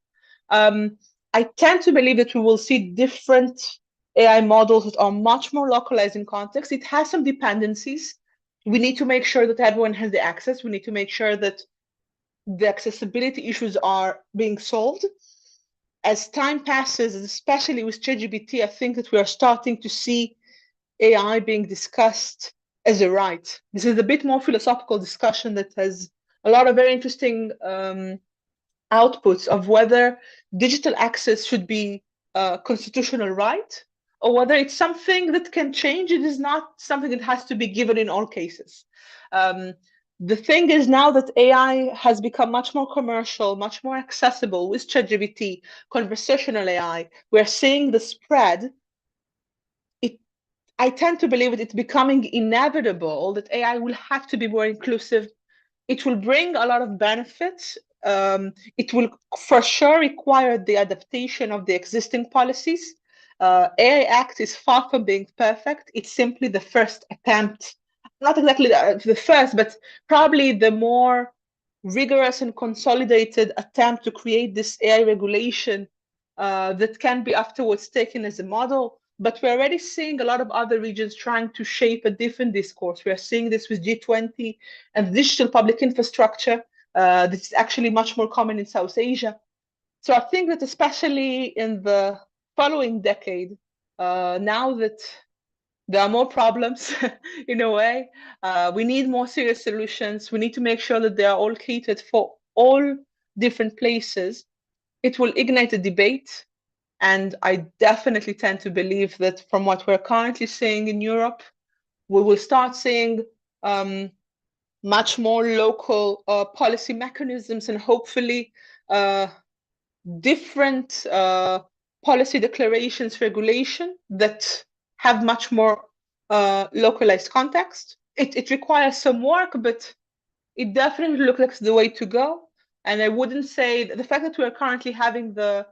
I tend to believe that we will see different AI models that are much more localized in context. It has some dependencies. We need to make sure that everyone has the access. We need to make sure that the accessibility issues are being solved. As time passes, especially with ChatGPT, I think that we are starting to see AI being discussed as a right. This is a bit more philosophical discussion that has a lot of very interesting outputs of whether digital access should be a constitutional right or whether it's something that can change. It is not something that has to be given in all cases. The thing is now that AI has become much more commercial, much more accessible with ChatGPT, conversational AI, we're seeing the spread. I tend to believe that it's becoming inevitable that AI will have to be more inclusive. It will bring a lot of benefits. It will for sure require the adaptation of the existing policies. AI Act is far from being perfect. It's simply the first attempt, not exactly the first, but probably the more rigorous and consolidated attempt to create this AI regulation that can be afterwards taken as a model. But we're already seeing a lot of other regions trying to shape a different discourse. We are seeing this with G20 and digital public infrastructure. This is actually much more common in South Asia. So I think that especially in the following decade, now that there are more problems in a way, we need more serious solutions. We need to make sure that they are all catered for all different places. It will ignite a debate. And I definitely tend to believe that from what we're currently seeing in Europe, we will start seeing much more local policy mechanisms and hopefully different policy declarations, regulation that have much more localized context. It requires some work, but it definitely looks like the way to go. And I wouldn't say that the fact that we're currently having the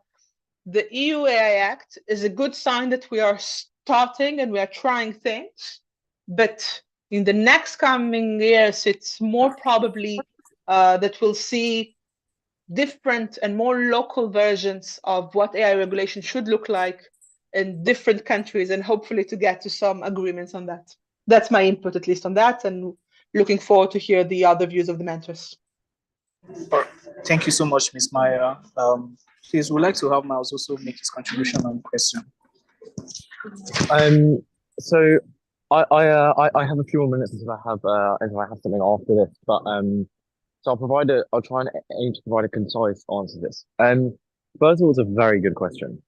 EU AI Act is a good sign that we are starting and we are trying things, but in the next coming years, it's more probably that we'll see different and more local versions of what AI regulation should look like in different countries, and hopefully to get to some agreements on that. That's my input, at least on that, and looking forward to hear the other views of the mentors. Thank you so much, Ms. Maya. Please, we'd like to have Miles also make his contribution on the question. So I have a few more minutes if I have something after this, but so I'll try and aim to provide a concise answer to this. First of all, it's a very good question,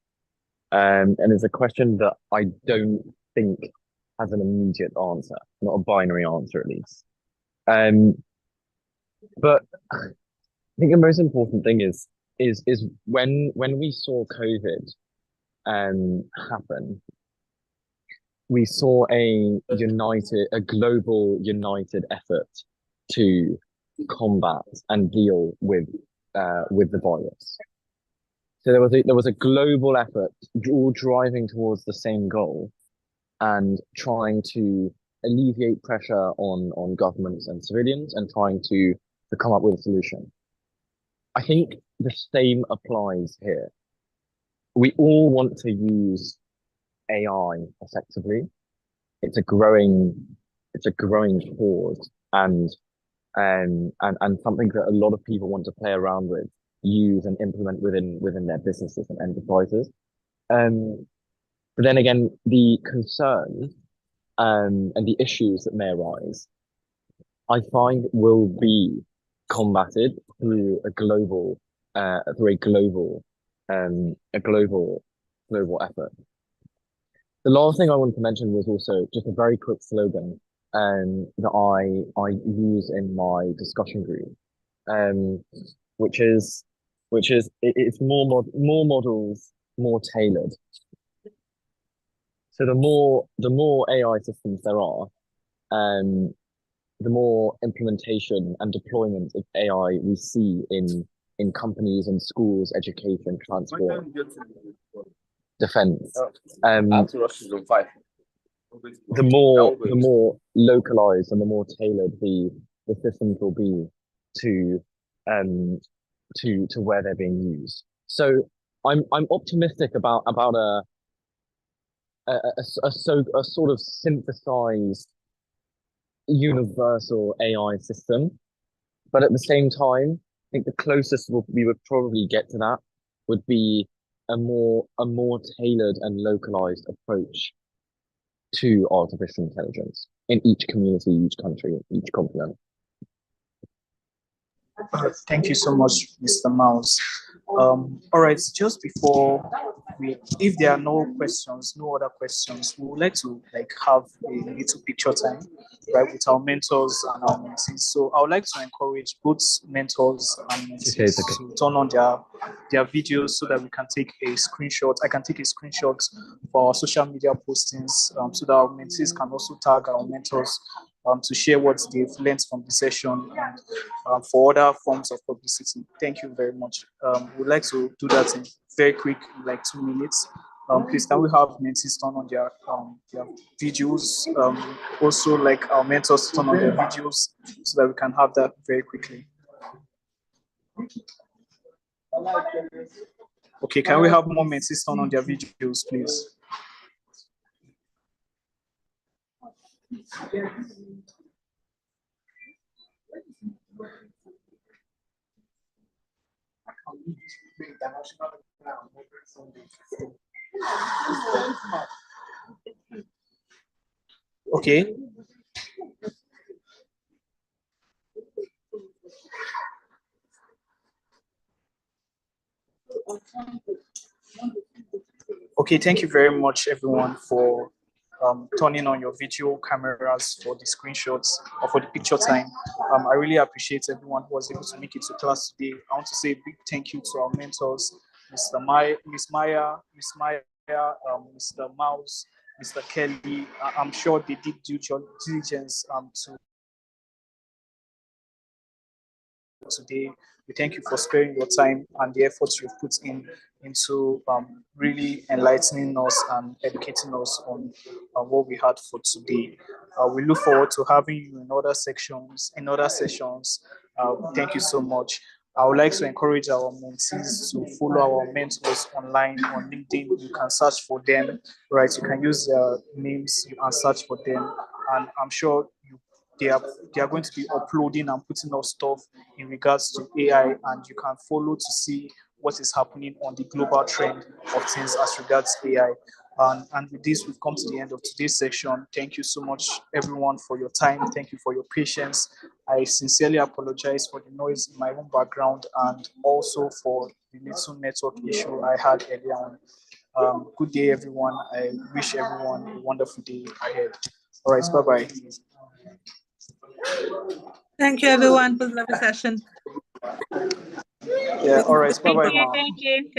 and it's a question that I don't think has an immediate answer, not a binary answer at least. But I think the most important thing is when we saw COVID happen, we saw a global united effort to combat and deal with the virus. So there was a global effort all driving towards the same goal and trying to alleviate pressure on governments and civilians and trying to come up with a solution. I think the same applies here. We all want to use AI effectively. It's a growing cause and something that a lot of people want to play around with, use and implement within their businesses and enterprises. But then again, the concerns and the issues that may arise, I find will be combated through a global effort. The last thing I wanted to mention was also just a very quick slogan that I use in my discussion group, which is it's more models, more tailored. So the more AI systems there are, the more implementation and deployment of AI we see in companies and schools, education, transport, defense. The more localized and the more tailored the systems will be to where they're being used. So I'm optimistic about a sort of synthesized universal AI system, but at the same time, I think the closest we would probably get to that would be a more tailored and localized approach to artificial intelligence in each community, each country, each continent. Thank you so much, Mr. Mouse. All right, just before if there are no questions, no other questions, we would like to like have a little picture time, right, with our mentors and our mentees. So I would like to encourage both mentors and mentees to turn on their videos so that we can take a screenshot. I can take a screenshot for our social media postings, so that our mentees can also tag our mentors to share what they've learned from the session and for other forms of publicity. Thank you very much. We'd like to do that in very quick, like 2 minutes. Please, can we have mentees turn on their videos? Also, like our mentors turn on their videos so that we can have that very quickly. Okay, can we have more mentees turn on their videos, please? Okay. Okay, thank you very much, everyone, for turning on your video cameras for the screenshots or for the picture time. I really appreciate everyone who was able to make it to class today. I want to say a big thank you to our mentors, Miss Maya, Mr. Mouse, Mr. Kelly. I'm sure they did due diligence to today. We thank you for sparing your time and the efforts you've put into really enlightening us and educating us on what we had for today. We look forward to having you in other sections, in other sessions. Thank you so much. I would like to encourage our mentees to follow our mentors online on LinkedIn. You can search for them, right? You can use their names and search for them. And I'm sure they are going to be uploading and putting up stuff in regards to AI, and you can follow to see what is happening on the global trend of things as regards AI. And with this, we've come to the end of today's section. Thank you so much, everyone, for your time. Thank you for your patience. I sincerely apologize for the noise in my own background and also for the little network issue I had earlier on. Good day, everyone. I wish everyone a wonderful day ahead. All right, bye-bye. Thank you, everyone, for the lovely session. Yeah, all right, bye-bye, Thank you.